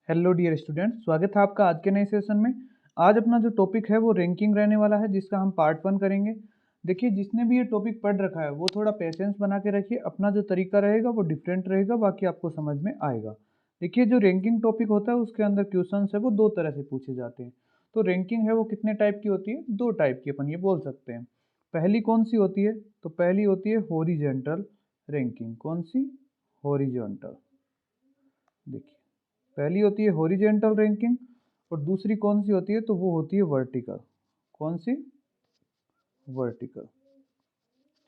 Hello dear student, स्वागत है आपका आज के नए सेशन में। आज अपना जो टॉपिक है वो रैंकिंग रहने वाला है, जिसका हम पार्ट 1 करेंगे। देखिए, जिसने भी ये टॉपिक पढ़ रखा है वो थोड़ा पेशेंस बना के रखिए। अपना जो तरीका रहेगा वो डिफरेंट रहेगा, बाकी आपको समझ में आएगा। देखिए, जो रैंकिंग टॉपिक होता है उसके अंदर क्वेश्चन है वो दो तरह से पूछे जाते हैं। तो रैंकिंग है वो कितने टाइप की होती है? दो टाइप की अपन ये बोल सकते हैं। पहली कौन सी होती है? तो पहली होती है हॉरिजॉन्टल रैंकिंग। कौन सी? हॉरिजॉन्टल। देखिए, पहली होती है हॉरिजेंटल रैंकिंग और दूसरी कौन सी होती है? तो वो होती है वर्टिकल। कौन सी? वर्टिकल।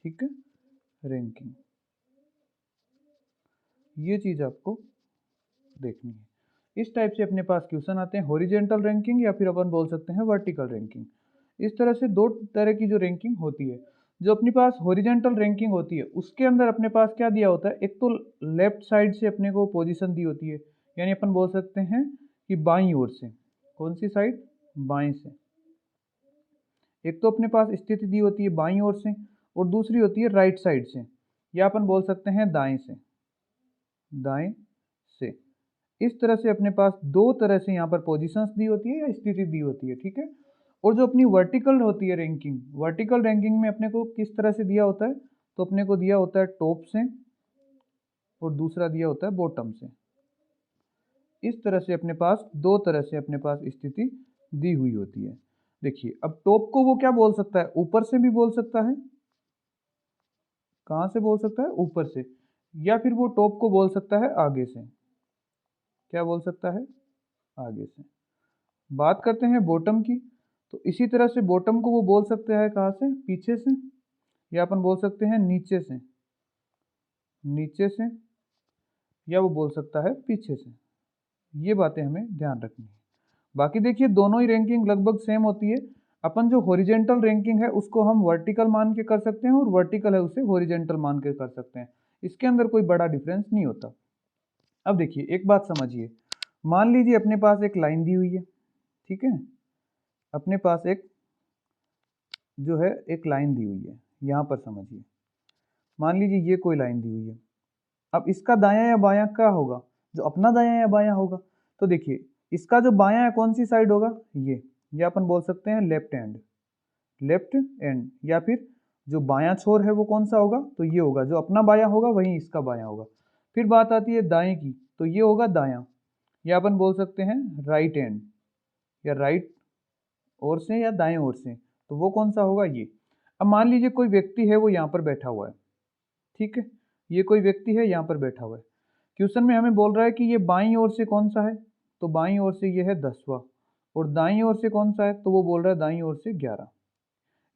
ठीक है, रैंकिंग। ये चीज आपको देखनी है। इस टाइप से अपने पास क्वेश्चन आते हैं, हॉरिजेंटल रैंकिंग या फिर अपन बोल सकते हैं वर्टिकल रैंकिंग। इस तरह से दो तरह की जो रैंकिंग होती है। जो अपने पास हॉरिजेंटल रैंकिंग होती है उसके अंदर अपने पास क्या दिया होता है? एक तो लेफ्ट साइड से अपने को पोजीशन दी होती है, यानी अपन बोल सकते हैं कि बाईं ओर से। कौन सी साइड? बाएं से। एक तो अपने पास स्थिति दी होती है बाईं ओर से और दूसरी होती है राइट साइड से, या अपन बोल सकते हैं दाएं से। दाएं से। इस तरह से अपने पास दो तरह से यहाँ पर पोजीशंस दी होती है या स्थिति दी होती है। ठीक है। और जो अपनी वर्टिकल होती है रैंकिंग, वर्टिकल रैंकिंग में अपने को किस तरह से दिया होता है? तो अपने को दिया होता है टॉप से और दूसरा दिया होता है बॉटम से। इस तरह से अपने पास दो तरह से अपने पास स्थिति दी हुई होती है। देखिए, अब टॉप को वो क्या बोल सकता है? ऊपर से भी बोल सकता है। कहाँ से बोल सकता है? ऊपर से। या फिर वो टॉप को बोल सकता है आगे से। क्या बोल सकता है? आगे से। बात करते हैं बॉटम की, तो इसी तरह से बॉटम को वो बोल सकता है कहाँ से? पीछे से। या अपन बोल सकते हैं नीचे से। नीचे से। या वो बोल सकता है पीछे से। ये बातें हमें ध्यान रखनी है। बाकी देखिए, दोनों ही रैंकिंग लगभग सेम होती है। अपन जो हॉरिजेंटल रैंकिंग है उसको हम वर्टिकल मान के कर सकते हैं और वर्टिकल है उसे हॉरिजेंटल मान के कर सकते हैं। इसके अंदर कोई बड़ा डिफरेंस नहीं होता। अब देखिए, एक बात समझिए। मान लीजिए अपने पास एक लाइन दी हुई है। ठीक है। अपने पास एक जो है एक लाइन दी हुई है, यहाँ पर समझिए। मान लीजिए ये कोई लाइन दी हुई है। अब इसका दायां या बायां क्या होगा? जो अपना दायां या बायां होगा। तो देखिए, इसका जो बायां है कौन सी साइड होगा? ये अपन बोल सकते हैं लेफ्ट हैंड। Left hand. या फिर जो बायां छोर है वो कौन सा होगा? तो ये होगा। जो अपना बायां होगा वही इसका बायां होगा। फिर बात आती है दाएं की, तो ये होगा दायां। या अपन बोल सकते हैं राइट हैंड, या राइट ओर से या दाएं ओर से, तो वो कौन सा होगा? ये। अब मान लीजिए कोई व्यक्ति है वो यहाँ पर बैठा हुआ है। ठीक है। ये कोई व्यक्ति है यहाँ पर बैठा हुआ है। क्वेश्चन में हमें बोल रहा है कि ये बाईं ओर से कौन सा है? तो बाईं ओर से ये है 10वां। और दाईं ओर से कौन सा है? तो वो बोल रहा है दाईं ओर से 11।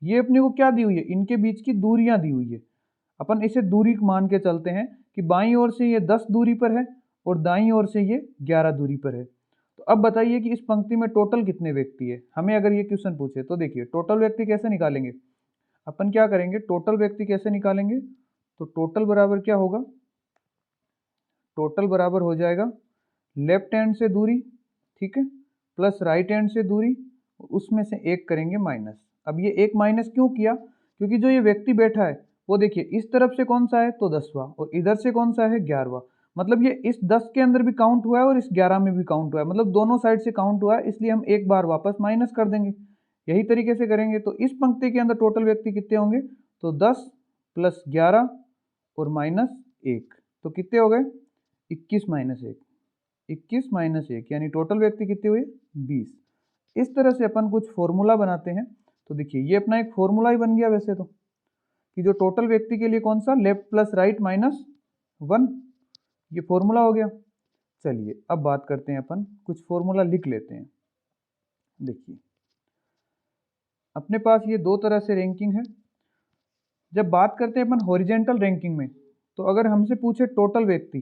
ये अपने को क्या दी हुई है? इनके बीच की दूरियां दी हुई है। अपन इसे दूरी मान के चलते हैं कि बाईं ओर से ये 10 दूरी पर है और दाईं ओर से ये 11 दूरी पर है। तो अब बताइए कि इस पंक्ति में टोटल कितने व्यक्ति है? हमें अगर ये क्वेश्चन पूछे तो देखिए, टोटल व्यक्ति कैसे निकालेंगे? अपन क्या करेंगे? टोटल व्यक्ति कैसे निकालेंगे? तो टोटल बराबर क्या होगा? टोटल बराबर हो जाएगा लेफ्ट हैंड से दूरी, ठीक है, प्लस राइट हैंड से दूरी, उसमें से एक करेंगे माइनस। अब ये एक माइनस क्यों किया? क्योंकि जो ये व्यक्ति बैठा है वो देखिए इस तरफ से कौन सा है? तो 10वां। और इधर से कौन सा है? 11वां। मतलब ये इस 10 के अंदर भी काउंट हुआ है और इस 11 में भी काउंट हुआ है, मतलब दोनों साइड से काउंट हुआ है, इसलिए हम एक बार वापस माइनस कर देंगे। यही तरीके से करेंगे तो इस पंक्ति के अंदर टोटल व्यक्ति कितने होंगे? तो 10 प्लस 11 और माइनस 1, तो कितने हो गए? 21 माइनस 1। 21 माइनस 1 यानी टोटल व्यक्ति कितने हुए? 20। इस तरह से अपन कुछ फॉर्मूला बनाते हैं। तो देखिए, ये अपना एक फॉर्मूला ही बन गया वैसे तो, कि जो टोटल व्यक्ति के लिए कौन सा? Left plus right minus 1। ये फॉर्मूला हो गया। चलिए अब बात करते हैं, अपन कुछ फॉर्मूला लिख लेते हैं। देखिए, अपने पास ये दो तरह से रैंकिंग है। जब बात करते हैं अपन हॉरिजेंटल रैंकिंग में, तो अगर हमसे पूछे टोटल व्यक्ति,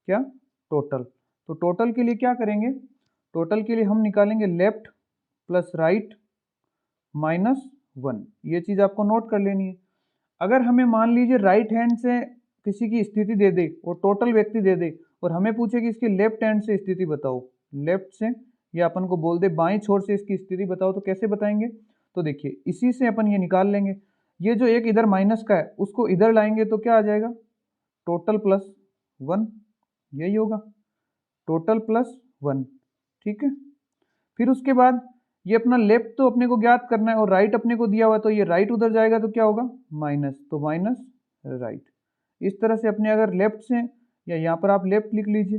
क्या? टोटल। तो टोटल के लिए क्या करेंगे? टोटल के लिए हम निकालेंगे लेफ्ट प्लस राइट माइनस 1। ये चीज़ आपको नोट कर लेनी है। अगर हमें मान लीजिए राइट हैंड से किसी की स्थिति दे दे और टोटल व्यक्ति दे दे, और हमें पूछे कि इसकी लेफ्ट हैंड से स्थिति बताओ, लेफ्ट से, या अपन को बोल दे बाईं छोर से इसकी स्थिति बताओ, तो कैसे बताएंगे? तो देखिए, इसी से अपन ये निकाल लेंगे। ये जो एक इधर माइनस का है उसको इधर लाएंगे तो क्या आ जाएगा? Total plus 1। यही होगा, टोटल प्लस 1, ठीक है। फिर उसके बाद ये अपना लेफ्ट तो अपने को ज्ञात करना है और राइट अपने को दिया हुआ है, तो ये राइट उधर जाएगा तो क्या होगा माइनस, तो माइनस राइट। इस तरह से अपने अगर लेफ्ट से, या यहाँ पर आप लेफ्ट लिख लीजिए,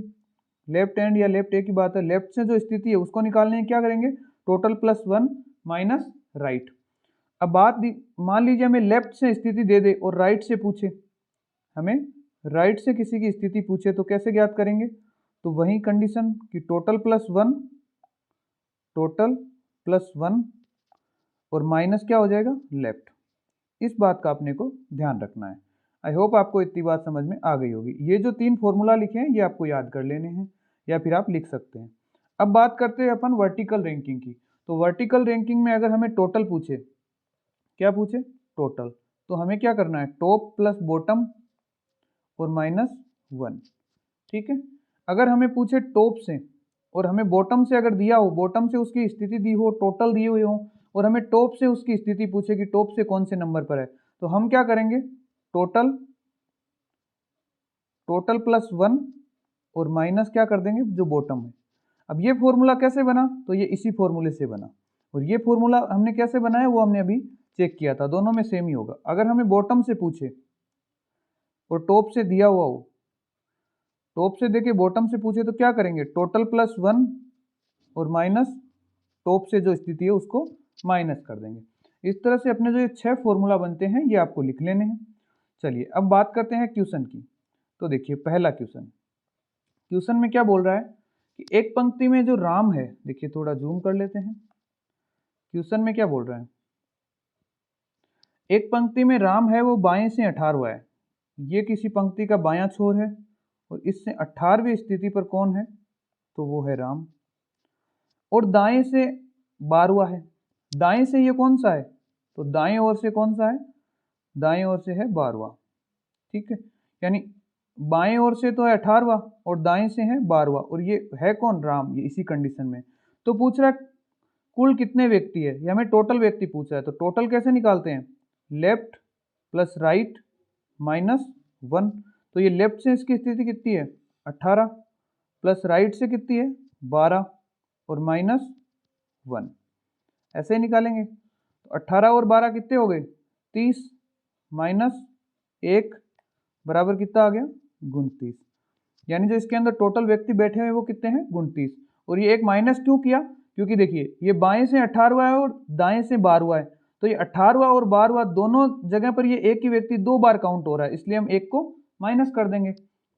लेफ्ट हैंड या लेफ्ट एक ही बात है, लेफ्ट से जो स्थिति है उसको निकालने में क्या करेंगे, टोटल प्लस 1 माइनस राइट। अब मान लीजिए हमें लेफ्ट से स्थिति दे दे और राइट से पूछे, हमें राइट से किसी की स्थिति पूछे तो कैसे ज्ञात करेंगे, तो वही कंडीशन कि टोटल प्लस 1 और माइनस क्या हो जाएगा लेफ्ट। इस बात का अपने को ध्यान रखना है। आई होप आपको इतनी बात समझ में आ गई होगी। ये जो 3 फॉर्मूला लिखे हैं ये आपको याद कर लेने हैं या फिर आप लिख सकते हैं। अब बात करते हैं अपन वर्टिकल रैंकिंग की। तो वर्टिकल रैंकिंग में अगर हमें टोटल पूछे, क्या पूछे टोटल, तो हमें क्या करना है, टॉप प्लस बॉटम और -1, ठीक है। अगर हमें पूछे टॉप से और हमें बॉटम से अगर दिया हो, बॉटम से उसकी स्थिति दी हो, टोटल दिए हुए हो, और हमें टॉप से उसकी स्थिति पूछे कि टॉप से कौन से नंबर पर है, तो हम क्या करेंगे, टोटल प्लस 1 और माइनस क्या कर देंगे जो बॉटम है। अब ये फॉर्मूला कैसे बना, तो ये इसी फॉर्मूले से बना, और ये फॉर्मूला हमने कैसे बनाया वो हमने अभी चेक किया था, दोनों में सेम ही होगा। अगर हमें बॉटम से पूछे और टॉप से दिया हुआ हो, टॉप से देके बॉटम से पूछे तो क्या करेंगे, टोटल प्लस 1 और माइनस टॉप से जो स्थिति है उसको माइनस कर देंगे। इस तरह से अपने जो ये 6 फॉर्मूला बनते हैं ये आपको लिख लेने हैं। चलिए अब बात करते हैं क्वेश्चन की। तो देखिए पहला क्वेश्चन में क्या बोल रहा है कि एक पंक्ति में जो राम है, देखिए थोड़ा जूम कर लेते हैं। क्वेश्चन में क्या बोल रहा है, एक पंक्ति में राम है वो बाएं से 18वां है। ये किसी पंक्ति का बायां छोर है और इससे 18वीं स्थिति पर कौन है, तो वो है राम। और दाएं से 12वां है। दाएं से ये कौन सा है, तो दाएं ओर से कौन सा है, दाएं ओर से है 12वां, ठीक है। यानी बाएं ओर से तो है 18वां और दाएं से है 12वां, और ये है कौन, राम। ये इसी कंडीशन में तो पूछ रहा है कुल कितने व्यक्ति है, ये हमें टोटल व्यक्ति पूछा है। तो टोटल कैसे निकालते हैं, लेफ्ट प्लस राइट -1। तो ये लेफ्ट से इसकी स्थिति कितनी है 18 प्लस राइट से कितनी है 12 और -1, ऐसे ही निकालेंगे। तो 18 और 12 कितने हो गए 30 -1 बराबर कितना आ गया 29। यानी जो इसके अंदर टोटल व्यक्ति बैठे हुए वो कितने हैं 29। और ये एक माइनस क्यों किया, क्योंकि देखिए ये बाएं से 18वां है और दाएं से 12वां है, तो ये 18वां और 12वां दोनों जगह पर ये एक ही व्यक्ति 2 बार काउंट हो रहा है, इसलिए हम एक को माइनस कर देंगे।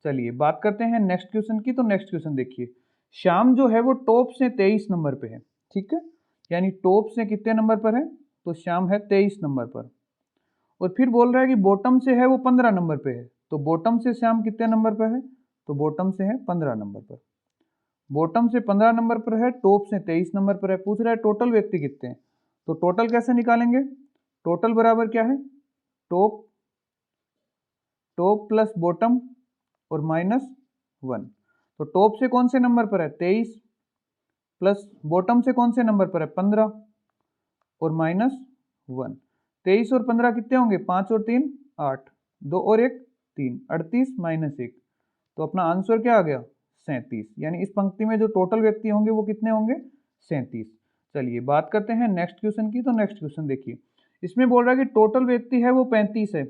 चलिए बात करते हैं नेक्स्ट क्वेश्चन की। तो नेक्स्ट क्वेश्चन देखिए, श्याम जो है वो टॉप से 23 नंबर पे है, ठीक है। यानी टॉप से कितने नंबर पर है, तो श्याम है 23 नंबर पर। और फिर बोल रहा है कि बॉटम से है वो 15 नंबर पे है, तो बॉटम से श्याम कितने नंबर पर है, तो बॉटम से है 15 नंबर पर। बॉटम से 15 नंबर पर है, टॉप से 23 नंबर पर है। पूछ रहा है टोटल व्यक्ति कितने हैं, तो टोटल कैसे निकालेंगे, टोटल बराबर क्या है, टॉप प्लस बॉटम और -1। तो टॉप से कौन से नंबर पर है 23 प्लस बॉटम से कौन से नंबर पर है 15 और -1। 23 और 15 कितने होंगे, 5 और 3 8, 2 और 1 3, 38 -1। तो अपना आंसर क्या आ गया 37। यानी इस पंक्ति में जो टोटल व्यक्ति होंगे वो कितने होंगे 37। चलिए बात करते हैं नेक्स्ट क्वेश्चन की। तो नेक्स्ट क्वेश्चन देखिए, इसमें बोल रहा है कि टोटल व्यक्ति है वो 35 है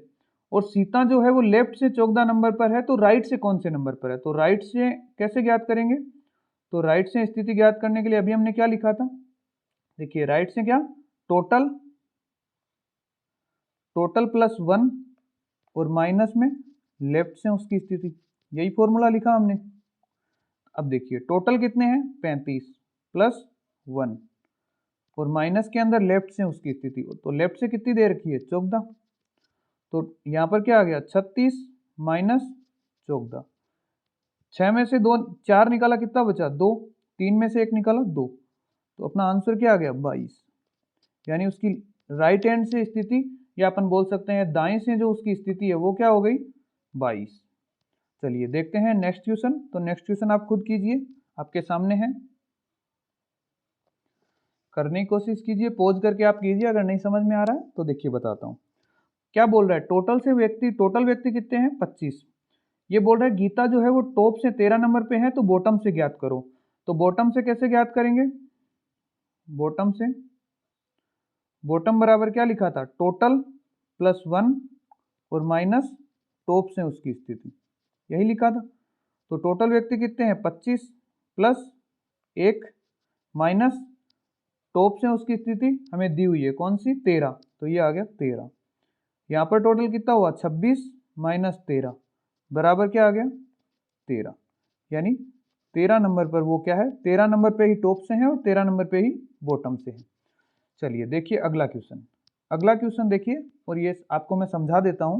और सीता जो है वो लेफ्ट से 14 नंबर पर है, तो राइट से कौन से नंबर पर है। तो राइट से कैसे ज्ञात करेंगे, तो राइट से स्थिति ज्ञात करने के लिए अभी हमने क्या लिखा था, देखिए राइट से क्या, टोटल प्लस 1 और माइनस में लेफ्ट से उसकी स्थिति, यही फॉर्मूला लिखा हमने। अब देखिए टोटल कितने हैं 35 प्लस 1 और माइनस के अंदर लेफ्ट से उसकी स्थिति, तो लेफ्ट से कितनी दे रखी है 14, तो यहाँ पर क्या आ गया 36 -14। 6 में से 2 4 निकाला, कितना बचा 2, 3 में से 1 निकाला 2, तो अपना आंसर क्या आ गया 22। यानी उसकी राइट हैंड से स्थिति, या अपन बोल सकते हैं दाएं से जो उसकी स्थिति है वो क्या हो गई 22। चलिए देखते हैं नेक्स्ट क्वेश्चन। तो नेक्स्ट क्वेश्चन आप खुद कीजिए, आपके सामने है, करने की कोशिश कीजिए, पॉज करके आप कीजिए, अगर नहीं समझ में आ रहा है तो देखिए बताता हूँ। क्या बोल रहा है, टोटल व्यक्ति कितने हैं 25। ये बोल रहा है गीता जो है वो टॉप से 13 नंबर पे है, तो बॉटम से ज्ञात करो। तो बॉटम से कैसे ज्ञात करेंगे? बॉटम से, बॉटम बराबर क्या लिखा था? टोटल प्लस 1 और माइनस टॉप से उसकी स्थिति, यही लिखा था। तो टोटल व्यक्ति कितने हैं? 25 प्लस 1 माइनस टॉप से उसकी स्थिति हमें दी हुई है कौन सी? 13, तो ये आ गया 13। यहाँ पर टोटल कितना हुआ? 26 माइनस 13 बराबर क्या आ गया? 13। यानी 13 नंबर पर वो क्या है? 13 नंबर पे ही टॉप से है और 13 नंबर पे ही बॉटम से है। चलिए देखिए अगला क्वेश्चन। अगला क्वेश्चन देखिए, और ये आपको मैं समझा देता हूं।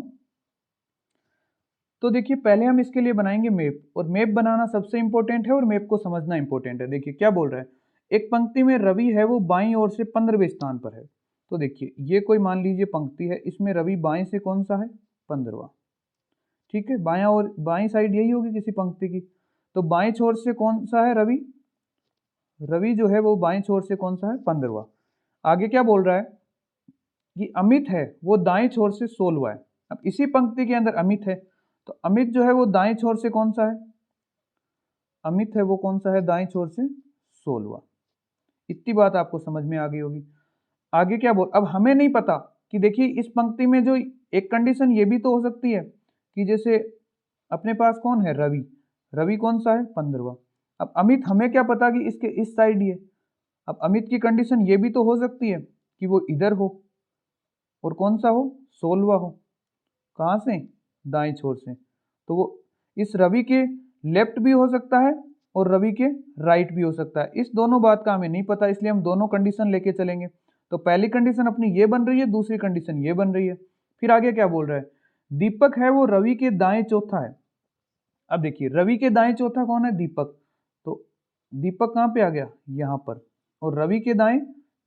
तो देखिए पहले हम इसके लिए बनाएंगे मैप, और मैप बनाना सबसे इंपॉर्टेंट है और मैप को समझना इंपॉर्टेंट है। देखिए क्या बोल रहा है, एक पंक्ति में रवि है वो बाईं ओर से 15वें स्थान पर है। तो देखिए ये कोई मान लीजिए पंक्ति है, इसमें रवि बाएं से कौन सा है? 15वां। ठीक है, बायां और बाईं साइड यही होगी किसी पंक्ति की। तो बाएं छोर से कौन सा है रवि? रवि जो है वो बाएं छोर से कौन सा है? 15वां। आगे क्या बोल रहा है कि अमित है वो दाएं छोर से 16वां है। अब इसी पंक्ति के अंदर अमित है, तो अमित जो है वो दाएं छोर से कौन सा है? अमित है वो कौन सा है? दाएं छोर से 16वां। इतनी बात आपको समझ में आ गई होगी। आगे क्या बोल, अब हमें नहीं पता कि देखिए इस पंक्ति में जो एक कंडीशन ये भी तो हो सकती है कि जैसे अपने पास कौन है? रवि। रवि कौन सा है? 15वां। अब अमित हमें क्या पता कि इसके इस साइड ही है। अब अमित की कंडीशन ये भी तो हो सकती है कि वो इधर हो और कौन सा हो? 16वां हो। कहाँ से? दाएं छोर से। तो वो इस रवि के लेफ्ट भी हो सकता है और रवि के राइट भी हो सकता है। इस दोनों बात का हमें नहीं पता, इसलिए हम दोनों कंडीशन लेके चलेंगे। तो पहली कंडीशन अपनी ये बन रही है, दूसरी कंडीशन ये बन रही है। फिर आगे क्या बोल रहा है? दीपक है वो रवि के दाएं चौथा है। अब देखिए रवि के दाएं चौथा कौन है? दीपक। तो दीपक कहाँ पे आ गया? यहाँ पर। और रवि के दाएं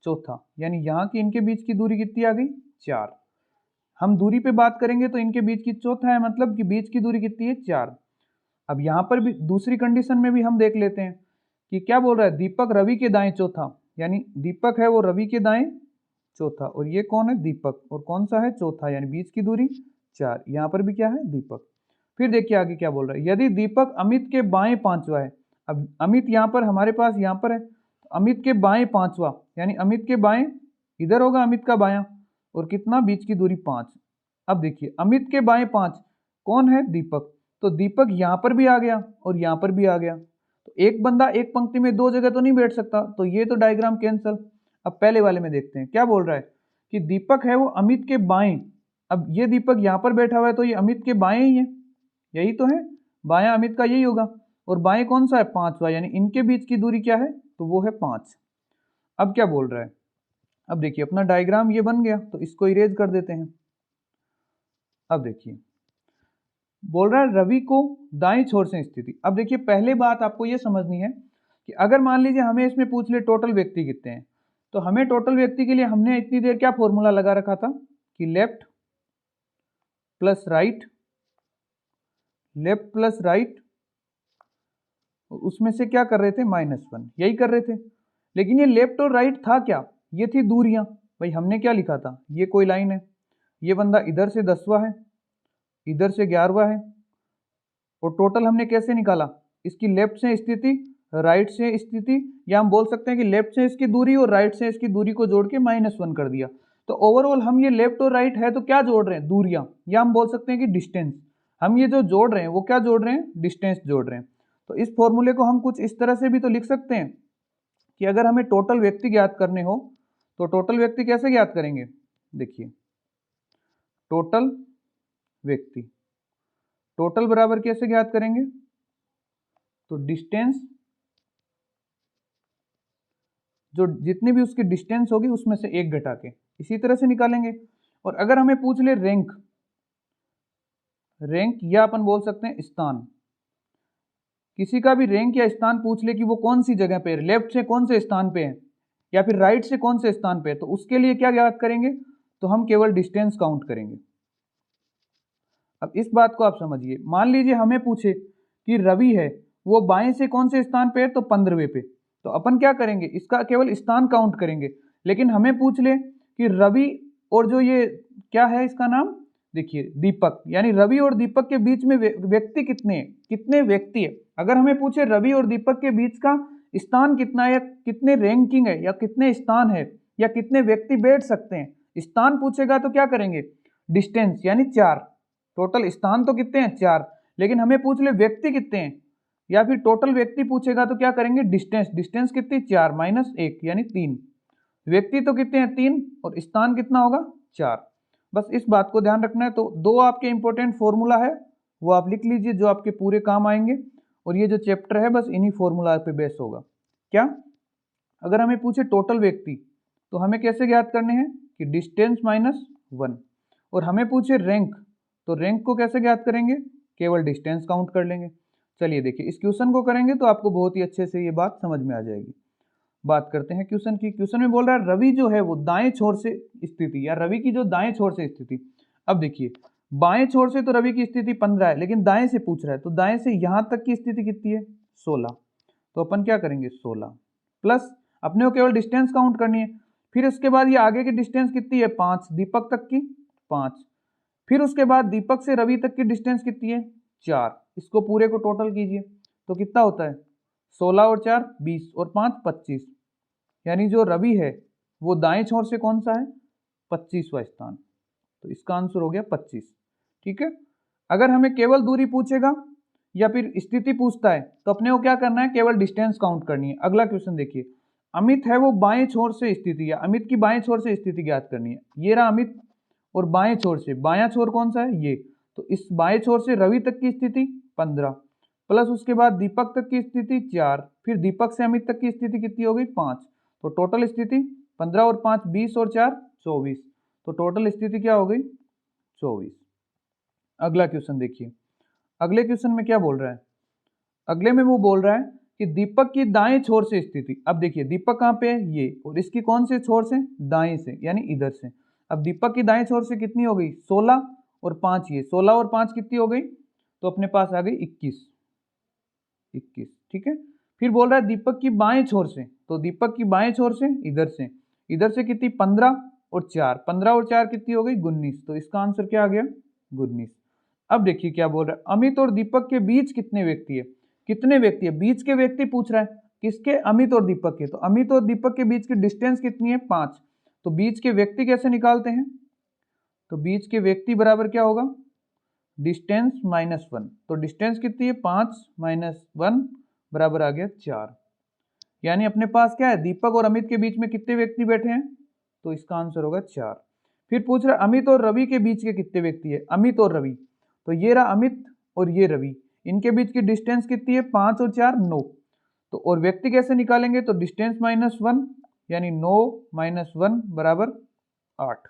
चौथा, यानी यहाँ की इनके बीच की दूरी कितनी आ गई? 4। हम दूरी पे बात करेंगे तो इनके बीच की चौथा है, मतलब कि बीच की दूरी कितनी है? 4। अब यहाँ पर भी दूसरी कंडीशन में भी हम देख लेते हैं कि क्या बोल रहा है? दीपक रवि के दाएं चौथा, यानी दीपक है वो रवि के दाएं चौथा, और ये कौन है? दीपक। और कौन सा है? चौथा, यानी बीच की दूरी 4। यहाँ पर भी क्या है? दीपक। फिर देखिए आगे क्या बोल रहा है, यदि दीपक अमित के बाएं पांचवा है। अब अमित यहाँ पर हमारे पास यहाँ पर है, तो अमित के बाएं पांचवा, यानी अमित के बाएं इधर होगा, अमित का बायां, और कितना? बीच की दूरी 5। अब देखिए अमित के बाएं 5 कौन है? दीपक। तो दीपक यहाँ पर भी आ गया और यहाँ पर भी आ गया। तो एक बंदा एक पंक्ति में दो जगह तो नहीं बैठ सकता, तो ये तो डायग्राम कैंसल। अब पहले वाले में देखते हैं क्या बोल रहा है कि दीपक है वो अमित के बाएं। अब ये दीपक यहाँ पर बैठा हुआ है, तो ये अमित के बाएं ही है, यही तो है। बायां अमित का यही होगा, और बाएं कौन सा है? 5वां, यानी इनके बीच की दूरी क्या है? तो वो है 5। अब क्या बोल रहा है? अब देखिए अपना डायग्राम ये बन गया, तो इसको इरेज कर देते हैं। अब देखिए बोल रहा है रवि को दाएं छोर से स्थिति। अब देखिए पहले बात आपको ये समझनी है कि अगर मान लीजिए हमें इसमें पूछ ले टोटल व्यक्ति कितने हैं, तो हमें टोटल व्यक्ति के लिए हमने इतनी देर क्या फॉर्मूला लगा रखा था कि left plus right, left plus right, उसमें से क्या कर रहे थे? -1, यही कर रहे थे। लेकिन ये लेफ्ट और राइट था क्या? ये थी दूरियां। भाई हमने क्या लिखा था? ये कोई लाइन है, ये बंदा इधर से 10वां है, इधर से 11वां है, और टोटल हमने कैसे निकाला? इसकी लेफ्ट से स्थिति, राइट से स्थिति, या हम बोल सकते हैं कि लेफ्ट से इसकी दूरी और राइट से इसकी दूरी को जोड़ के -1 कर दिया। तो ओवरऑल हम ये लेफ्ट और राइट है तो क्या जोड़ रहे हैं? दूरियां, या हम बोल सकते हैं कि डिस्टेंस। हम ये जो जोड़ रहे हैं वो क्या जोड़ रहे हैं? डिस्टेंस जोड़ रहे हैं। तो इस फॉर्मूले को हम कुछ इस तरह से भी तो लिख सकते हैं कि अगर हमें टोटल व्यक्ति ज्ञात करने हो तो टोटल व्यक्ति कैसे ज्ञात करेंगे? देखिए टोटल व्यक्ति, टोटल बराबर कैसे ज्ञात करेंगे? तो डिस्टेंस, जो जितनी भी उसकी डिस्टेंस होगी उसमें से 1 घटा के इसी तरह से निकालेंगे। और अगर हमें पूछ ले रैंक, रैंक या अपन बोल सकते हैं स्थान, किसी का भी रैंक या स्थान पूछ ले कि वो कौन सी जगह पे है, लेफ्ट से कौन से स्थान पे है या फिर राइट से कौन से स्थान पे है, तो उसके लिए क्या ज्ञात करेंगे? तो हम केवल डिस्टेंस काउंट करेंगे। अब इस बात को आप समझिए, मान लीजिए हमें पूछे कि रवि है वो बाएं से कौन से स्थान पे है, तो 15वें पे, तो अपन क्या करेंगे? इसका केवल स्थान काउंट करेंगे। लेकिन हमें पूछ ले कि रवि और जो ये क्या है इसका नाम, देखिए दीपक, यानी रवि और दीपक के बीच में व्यक्ति कितने हैं, कितने व्यक्ति है। अगर हमें पूछे रवि और दीपक के बीच का स्थान कितना है, या कितने रैंकिंग है, या कितने स्थान है, या कितने व्यक्ति बैठ सकते हैं। स्थान पूछेगा तो क्या करेंगे, डिस्टेंस यानी 4। टोटल स्थान तो कितने हैं 4, लेकिन हमें पूछ ले व्यक्ति कितने हैं, या फिर टोटल व्यक्ति पूछेगा तो क्या करेंगे, डिस्टेंस। डिस्टेंस कितनी 4 माइनस 1 यानी 3। व्यक्ति तो कितने हैं 3, और स्थान कितना होगा 4। बस इस बात को ध्यान रखना है। तो 2 आपके इंपॉर्टेंट फॉर्मूला है वो आप लिख लीजिए जो आपके पूरे काम आएंगे, और ये जो चैप्टर है बस इन्हीं फॉर्मूला पे बेस होगा। क्या, अगर हमें पूछे टोटल व्यक्ति तो हमें कैसे ज्ञात करने हैं कि डिस्टेंस माइनस 1, और हमें पूछे रैंक तो रैंक को कैसे ज्ञात करेंगे, केवल डिस्टेंस काउंट कर लेंगे। चलिए देखिए, इस क्वेश्चन को करेंगे तो आपको बहुत ही अच्छे से ये बात समझ में आ जाएगी। बात करते हैं क्वेश्चन की। क्वेश्चन में बोल रहा है रवि जो है वो दाएं छोर से स्थिति, या रवि की जो दाएं छोर से स्थिति। अब देखिए, बाएं छोर से तो रवि की स्थिति 15 है, लेकिन दाएं से पूछ रहा है, तो दाएं से यहां तक की स्थिति कितनी है 16। तो अपन क्या करेंगे 16 प्लस, अपने को केवल डिस्टेंस काउंट करनी है। फिर उसके बाद ये आगे की डिस्टेंस कितनी है 5, दीपक तक की 5। फिर उसके बाद दीपक से रवि तक की डिस्टेंस कितनी है 4। इसको पूरे को टोटल कीजिए तो कितना होता है 16 और 4 20 और 5 25, यानी जो रवि है वो दाएं छोर से कौन सा है 25वां स्थान। तो इसका आंसर हो गया 25। ठीक है, अगर हमें केवल दूरी पूछेगा या फिर स्थिति पूछता है तो अपने को क्या करना है, केवल डिस्टेंस काउंट करनी है। अगला क्वेश्चन देखिए, अमित है वो बाएं छोर से स्थिति, या अमित की बाएं छोर से स्थिति ज्ञात करनी है। ये रहा अमित, और बाएं छोर से, बायां छोर कौन सा है ये, तो इस बाएं छोर से रवि तक की स्थिति 15, प्लस उसके बाद दीपक तक की स्थिति 4, फिर दीपक से अमित तक की स्थिति कितनी हो गई 5। तो टोटल स्थिति 15 और 5 20 और 4 24, तो टोटल स्थिति क्या हो गई 24। अगला क्वेश्चन देखिए, अगले क्वेश्चन में क्या बोल रहा है, अगले में वो बोल रहा है कि दीपक की दाएं छोर से स्थिति। अब देखिए दीपक कहाँ पे है ये, और इसकी कौन से छोर से, दाएं से यानी इधर से। अब दीपक की दाएं छोर से कितनी हो गई 16 और 5, ये 16 और 5 कितनी हो गई, तो अपने पास आ गई 21। ठीक है, फिर बोल रहा है दीपक की बाएं छोर से, तो दीपक की बाएं छोर से इधर से कितनी 15 और 4, 15 और 4 कितनी हो गई 19। तो इसका आंसर क्या आ गया 19। अब देखिए क्या बोल रहा है, अमित और दीपक के बीच कितने व्यक्ति है, कितने व्यक्ति है, बीच के व्यक्ति पूछ रहा है, किसके, अमित और दीपक के। तो अमित और दीपक के बीच की डिस्टेंस कितनी है 5। तो बीच के व्यक्ति कैसे निकालते हैं, तो बीच के व्यक्ति बराबर क्या होगा डिस्टेंस माइनस 1। तो डिस्टेंस कितनी है 5 माइनस 1 बराबर आ गया 4, यानी अपने पास क्या है, दीपक और अमित के बीच में कितने व्यक्ति बैठे हैं, तो इसका आंसर होगा 4। फिर पूछ रहा है अमित और रवि के बीच के कितने व्यक्ति है, अमित और रवि, तो ये रहा अमित और ये रवि, इनके बीच की डिस्टेंस कितनी है 5 और 4 9। तो और व्यक्ति कैसे निकालेंगे, तो डिस्टेंस माइनस 1 यानी 9 माइनस 1 बराबर 8,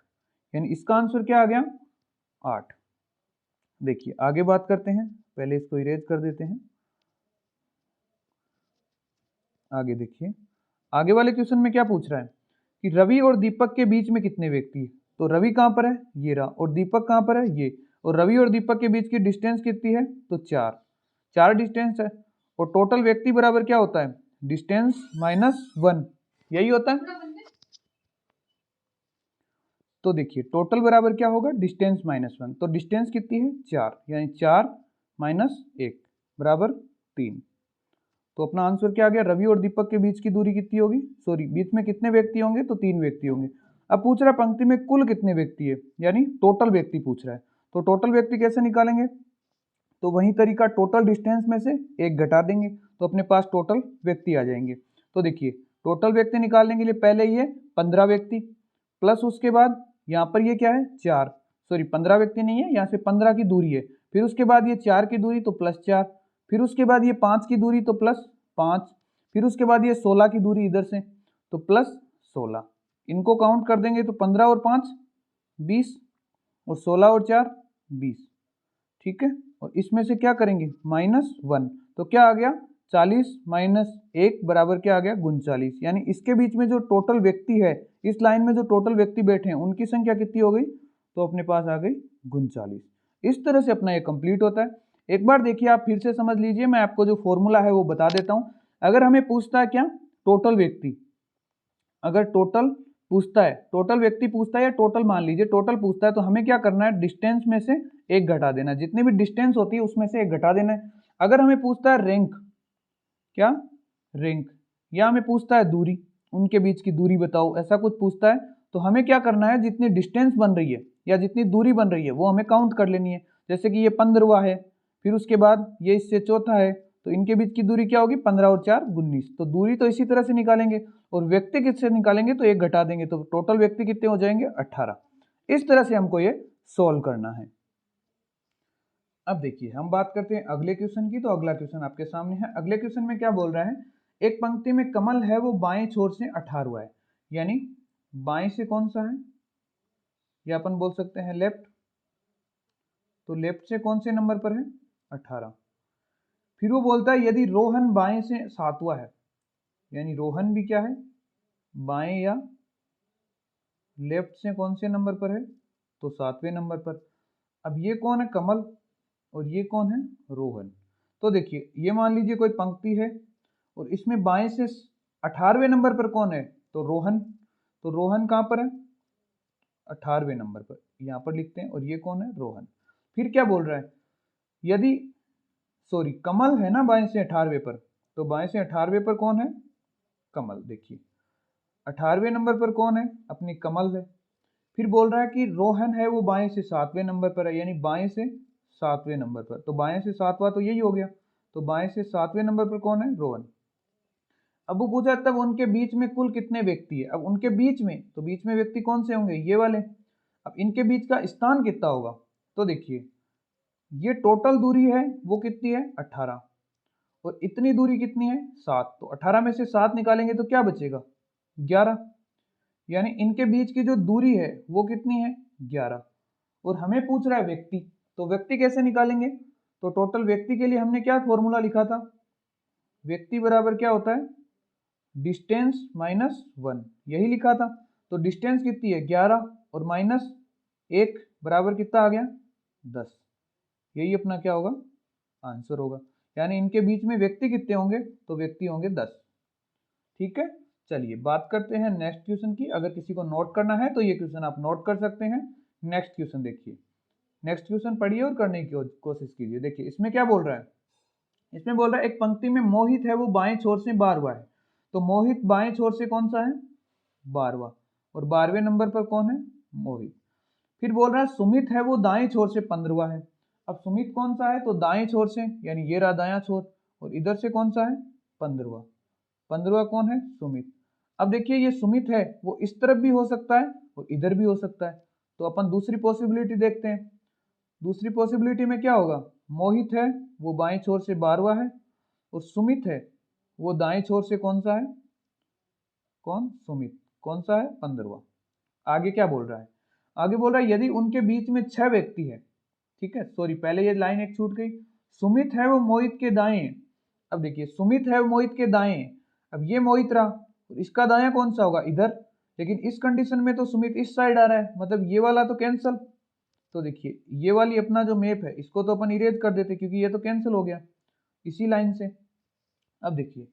यानी इसका आंसर क्या आ गया 8। देखिए आगे बात करते हैं, पहले इसको इरेज कर देते हैं। आगे देखिए, आगे वाले क्वेश्चन में क्या पूछ रहा है कि रवि और दीपक के बीच में कितने व्यक्ति है। तो रवि कहाँ पर है ये रहा, और दीपक कहाँ पर है ये, और रवि और दीपक के बीच की डिस्टेंस कितनी है, तो 4 डिस्टेंस है। और टोटल व्यक्ति बराबर क्या होता है, डिस्टेंस माइनस 1, यही होता है। तो देखिए टोटल बराबर क्या होगा डिस्टेंस माइनस 1, तो डिस्टेंस कितनी है 4, यानी 4 माइनस 1 बराबर 3। तो अपना आंसर क्या आ गया, रवि और दीपक के बीच की दूरी कितनी होगी, सॉरी बीच में कितने व्यक्ति होंगे, तो 3 व्यक्ति होंगे। अब पूछ रहा है पंक्ति में कुल कितने व्यक्ति है, यानी टोटल व्यक्ति पूछ रहा है। तो टोटल व्यक्ति कैसे निकालेंगे, तो वही तरीका, टोटल डिस्टेंस में से 1 घटा देंगे तो अपने पास टोटल व्यक्ति आ जाएंगे। तो देखिए टोटल व्यक्ति निकालने के लिए पहले ये 15 व्यक्ति, प्लस उसके बाद यहाँ पर ये क्या है 4, सॉरी 15 व्यक्ति नहीं है, यहाँ से 15 की दूरी है, फिर उसके बाद ये 4 की दूरी तो प्लस 4, फिर उसके बाद ये 5 की दूरी तो प्लस 5, फिर उसके बाद ये 16 की दूरी इधर से तो प्लस 16। इनको काउंट कर देंगे तो 15 और 5 20 और 16 और 4 20। ठीक है, और इसमें से क्या करेंगे माइनस 1, तो क्या आ गया 40 माइनस 1 बराबर क्या आ गया 39, यानी इसके बीच में जो टोटल व्यक्ति है, इस लाइन में जो टोटल व्यक्ति बैठे हैं उनकी संख्या कितनी हो गई, तो अपने पास आ गई 39। इस तरह से अपना ये कंप्लीट होता है। एक बार देखिए आप फिर से समझ लीजिए, मैं आपको जो फॉर्मूला है वो बता देता हूं। अगर हमें पूछता है क्या टोटल व्यक्ति, अगर टोटल पूछता है, टोटल व्यक्ति पूछता है या टोटल मान लीजिए टोटल पूछता है, तो हमें क्या करना है डिस्टेंस में से 1 घटा देना, जितनी भी डिस्टेंस होती है उसमें से 1 घटा देना है। अगर हमें पूछता है रैंक, क्या रैंक, या हमें पूछता है दूरी, उनके बीच की दूरी बताओ, ऐसा कुछ पूछता है, तो हमें क्या करना है, जितनी डिस्टेंस बन रही है या जितनी दूरी बन रही है वो हमें काउंट कर लेनी है। जैसे कि ये 15वां है, फिर उसके बाद ये इससे चौथा है, तो इनके बीच की दूरी क्या होगी, 15 और 4 19। तो दूरी तो इसी तरह से निकालेंगे, और व्यक्ति किससे निकालेंगे, तो एक घटा देंगे, तो टोटल व्यक्ति कितने हो जाएंगे, 18। इस तरह से हमको ये सोल्व करना है। अब देखिए हम बात करते हैं अगले क्वेश्चन की। तो अगला क्वेश्चन आपके सामने है। अगले क्वेश्चन में क्या बोल रहा है, एक पंक्ति में कमल है वो बाएं छोर से 18वां है, यानी बाएं से कौन सा है, या अपन बोल सकते हैं लेफ्ट, तो लेफ्ट से कौन से नंबर पर है, 18। फिर वो बोलता है यदि रोहन बाएं से 7वां है, यानी रोहन भी क्या है, बाएं या लेफ्ट से कौन से नंबर पर है, तो 7वें नंबर पर। अब ये कौन है, कमल, और ये कौन है, रोहन। तो देखिए ये मान लीजिए कोई पंक्ति है और इसमें बाएं से 18वें नंबर पर कौन है, तो रोहन। तो रोहन कहाँ पर है, 18वें नंबर पर, यहाँ पर लिखते हैं, और ये कौन है, रोहन। फिर क्या बोल रहा है, यदि सॉरी कमल है ना बाएं से 18वें पर, तो बाएं से 18वें पर कौन है, कमल। देखिए 18वें नंबर पर कौन है, अपनी कमल है। फिर बोल रहा है कि रोहन है वो बाएं से 7वें नंबर पर है, यानी बाएं से 7वें नंबर पर। तो बाएं से 7वां तो यही हो गया, तो बाएं से 7वें नंबर पर कौन है, रोहन। अब वो पूछा तब उनके बीच में कुल कितने व्यक्ति है। अब उनके बीच में, तो बीच में व्यक्ति कौन से होंगे, ये वाले। अब इनके बीच का स्थान कितना होगा, तो देखिए ये टोटल दूरी है वो कितनी है, 18, और इतनी दूरी कितनी है, 7। तो 18 में से 7 निकालेंगे तो क्या बचेगा, 11। यानी इनके बीच की जो दूरी है वो कितनी है, 11। और हमें पूछ रहा है व्यक्ति, तो व्यक्ति कैसे निकालेंगे, तो टोटल व्यक्ति के लिए हमने क्या फॉर्मूला लिखा था, व्यक्ति बराबर क्या होता है, डिस्टेंस माइनस 1, यही लिखा था। तो डिस्टेंस कितनी है, 11, और माइनस 1 बराबर कितना आ गया, 10। यही अपना क्या होगा, आंसर होगा। यानी इनके बीच में व्यक्ति कितने होंगे, तो व्यक्ति होंगे 10। ठीक है, चलिए बात करते हैं नेक्स्ट क्वेश्चन की। अगर किसी को नोट करना है तो ये क्वेश्चन आप नोट कर सकते हैं। नेक्स्ट क्वेश्चन देखिए, नेक्स्ट क्वेश्चन पढ़िए और करने की कोशिश कीजिए। देखिए इसमें क्या बोल रहा है, इसमें बोल रहा है एक पंक्ति में मोहित है वो बाएं छोर से 12वां है। तो मोहित बाएं छोर से कौन सा है, 12वां, और 12वें नंबर पर कौन है, मोहित। फिर बोल रहा है सुमित है वो दाएं छोर से 15वां है। अब सुमित कौन सा है, तो दाएं छोर से, यानी ये रहा दायां छोर, और इधर से कौन सा है, 15वां। 15वां कौन है, सुमित। अब देखिए ये सुमित है वो इस तरफ भी हो सकता है और इधर भी हो सकता है। तो अपन दूसरी पॉसिबिलिटी देखते हैं। दूसरी पॉसिबिलिटी में क्या होगा, मोहित है वो बाएं छोर से 12वां है, और सुमित है वो दाएं छोर से कौन सा है, कौन, सुमित, कौन सा है, 15वां। आगे क्या बोल रहा है, आगे बोल रहा है यदि उनके बीच में 6 व्यक्ति है। ठीक है, सॉरी पहले ये लाइन एक छूट गई, सुमित है वो मोहित के दाएं। अब देखिए सुमित है वो मोहित के दाएं, अब ये मोहित रहा, और इसका दायां कौन सा होगा, इधर। लेकिन इस कंडीशन में तो सुमित इस साइड आ रहा है, मतलब ये वाला तो कैंसल। तो देखिए ये वाली अपना जो मैप है इसको तो अपन इरेज कर देते, क्योंकि ये तो कैंसिल हो गया इसी लाइन से। अब देखिए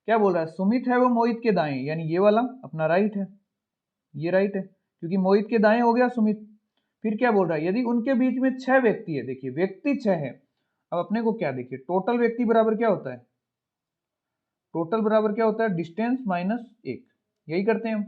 क्या बोल रहा है, सुमित है वो मोहित के दाएं, यानी ये वाला अपना राइट है, ये राइट है, क्योंकि मोहित के दाएं हो गया सुमित। फिर क्या बोल रहा है, यदि उनके बीच में 6 व्यक्ति है। देखिए व्यक्ति 6 है। अब अपने को क्या, देखिए टोटल व्यक्ति बराबर क्या होता है, टोटल बराबर क्या होता है, डिस्टेंस माइनस 1। यही करते हैं हम,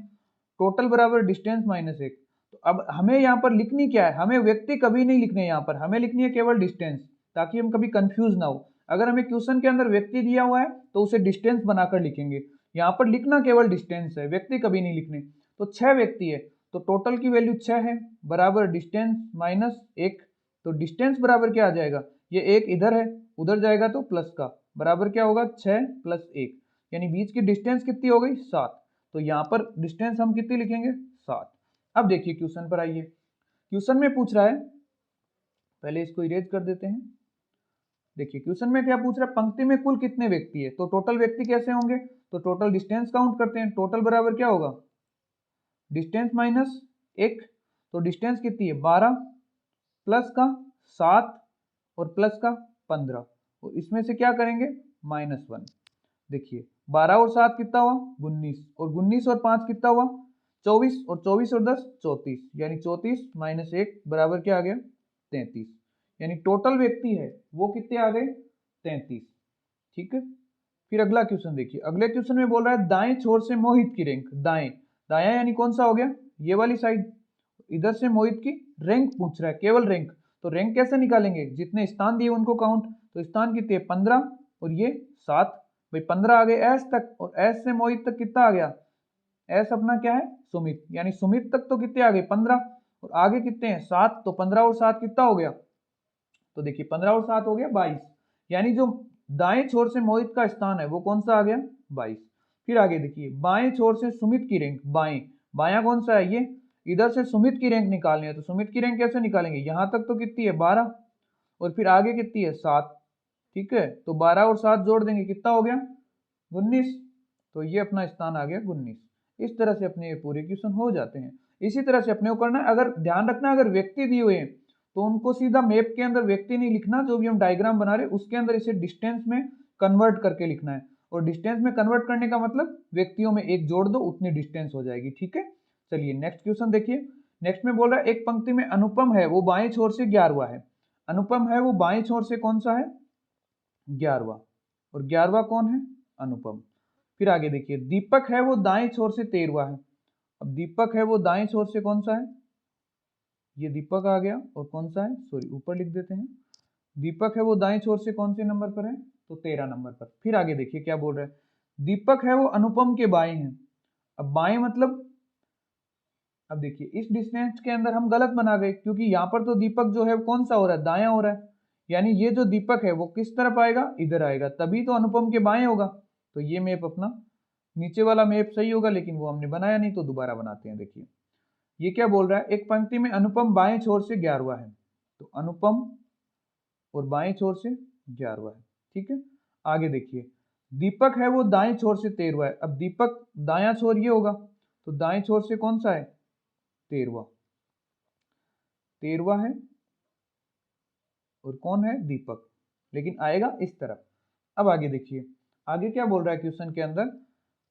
टोटल बराबर डिस्टेंस माइनस 1। तो अब हमें यहाँ पर लिखनी क्या है, हमें व्यक्ति कभी नहीं लिखने, यहाँ पर हमें लिखनी है केवल डिस्टेंस, ताकि हम कभी कंफ्यूज ना हो। अगर हमें क्वेश्चन के अंदर व्यक्ति दिया हुआ है तो उसे डिस्टेंस बनाकर लिखेंगे, यहाँ पर लिखना केवल डिस्टेंस है, व्यक्ति कभी नहीं लिखने। तो 6 व्यक्ति है, तो टोटल की वैल्यू 6 है, बराबर डिस्टेंस माइनस 1। तो डिस्टेंस बराबर क्या आ जाएगा, ये 1 इधर है, उधर जाएगा तो प्लस का, बराबर क्या होगा, 6 प्लस 1, यानी बीच की डिस्टेंस कितनी हो गई, 7। तो यहाँ पर डिस्टेंस हम कितनी लिखेंगे, 7। अब देखिए क्वेश्चन पर आइए, क्वेश्चन में पूछ रहा है, पहले इसको इरेज कर देते हैं। देखिए क्वेश्चन में क्या पूछ रहा है, पंक्ति में कुल कितने व्यक्ति है। तो टोटल व्यक्ति कैसे होंगे, तो टोटल डिस्टेंस काउंट करते हैं। टोटल बराबर क्या होगा, डिस्टेंस माइनस 1। तो डिस्टेंस कितनी है, 12 प्लस का 7 और प्लस का 15, और इसमें से क्या करेंगे, -1। देखिए 12 और 7 कितना हुआ, 19, और 19 और 5 कितना हुआ, 24, और 24 और 10 34, यानी 34 माइनस 1 बराबर क्या आ गया, 33। यानी टोटल व्यक्ति है वो कितने आ गए, 33। ठीक है, फिर अगला क्वेश्चन देखिए, अगले क्वेश्चन में बोल रहा है दाएं छोर से मोहित की रैंक, दाएं, दाया यानी कौन सा हो गया, ये वाली साइड, इधर से मोहित की रैंक पूछ रहा है, केवल रैंक। तो रैंक कैसे निकालेंगे, जितने स्थान दिए उनको काउंट, तो स्थान कितने, 15 और ये 7, भाई 15 आ गए एस तक, और एस से मोहित तक कितना आ गया, एस अपना क्या है, सुमित, यानी सुमित तक तो कितने आ गए 15, और आगे कितने हैं 7, तो 15 और 7 कितना हो गया, तो देखिए 15 और 7 हो गया 22, यानी जो दाएं छोर से मोहित का स्थान है वो कौन सा आ गया, 22। फिर आगे देखिए, बाएं छोर से सुमित की रैंक, बाएं, बाया कौन सा है ये, इधर से सुमित की रैंक निकालनी है, तो सुमित की रैंक कैसे निकालेंगे, यहां तक तो कितनी है 12, और फिर आगे कितनी है 7, ठीक है, तो 12 और 7 जोड़ देंगे कितना हो गया 19, तो ये अपना स्थान आ गया 19। इस तरह से अपने ये पूरे क्वेश्चन हो जाते हैं। इसी तरह से अपने को करना है, अगर ध्यान रखना अगर व्यक्ति दिए हुए हैं तो उनको सीधा मैप के अंदर व्यक्ति नहीं लिखना, जो भी हम डायग्राम बना रहे हैं उसके अंदर इसे डिस्टेंस में कन्वर्ट करके लिखना है, और डिस्टेंस में कन्वर्ट करने का मतलब व्यक्तियों में एक जोड़ दो उतनी डिस्टेंस हो जाएगी, ठीक है। चलिए नेक्स्ट क्वेश्चन देखिए, नेक्स्ट में बोल रहा है एक पंक्ति में अनुपम है वो बाएं छोर से 11वां है, अनुपम है वो बाएं छोर से कौन सा है 11वां, और 11वां कौन है अनुपम। फिर आगे देखिए, दीपक है वो दाएं छोर से 13वां है, अब दीपक है वो दाएं छोर से कौन सा है, ये दीपक आ गया, और कौन सा है, सॉरी ऊपर लिख देते हैं, दीपक है वो दाएं छोर से कौन से नंबर पर है, तो 13 नंबर पर। फिर आगे देखिए क्या बोल रहा है, दीपक है वो अनुपम के बाएं हैं, अब बाएं मतलब, अब देखिए इस डिस्टेंस के अंदर हम गलत बना गए, क्योंकि यहाँ पर तो दीपक जो है कौन सा हो रहा है, दायां हो रहा है, यानी ये जो दीपक है वो किस तरफ आएगा, इधर आएगा, तभी तो अनुपम के बाएं होगा, तो ये मैप अपना नीचे वाला मैप सही होगा, लेकिन वो हमने बनाया नहीं तो दोबारा बनाते हैं। देखिए ये क्या बोल रहा है, एक पंक्ति में अनुपम बाएं छोर से 11वां है, तो अनुपम और बाएं छोर से 11वां है, ठीक है। आगे देखिए, दीपक है वो दाएं छोर से 13वां है, अब दीपक दायां छोर ये होगा, तो दाएं छोर से कौन सा है 13वां, 13वां है, और कौन है दीपक, लेकिन आएगा इस तरफ। अब आगे देखिए, आगे क्या बोल रहा है क्वेश्चन के अंदर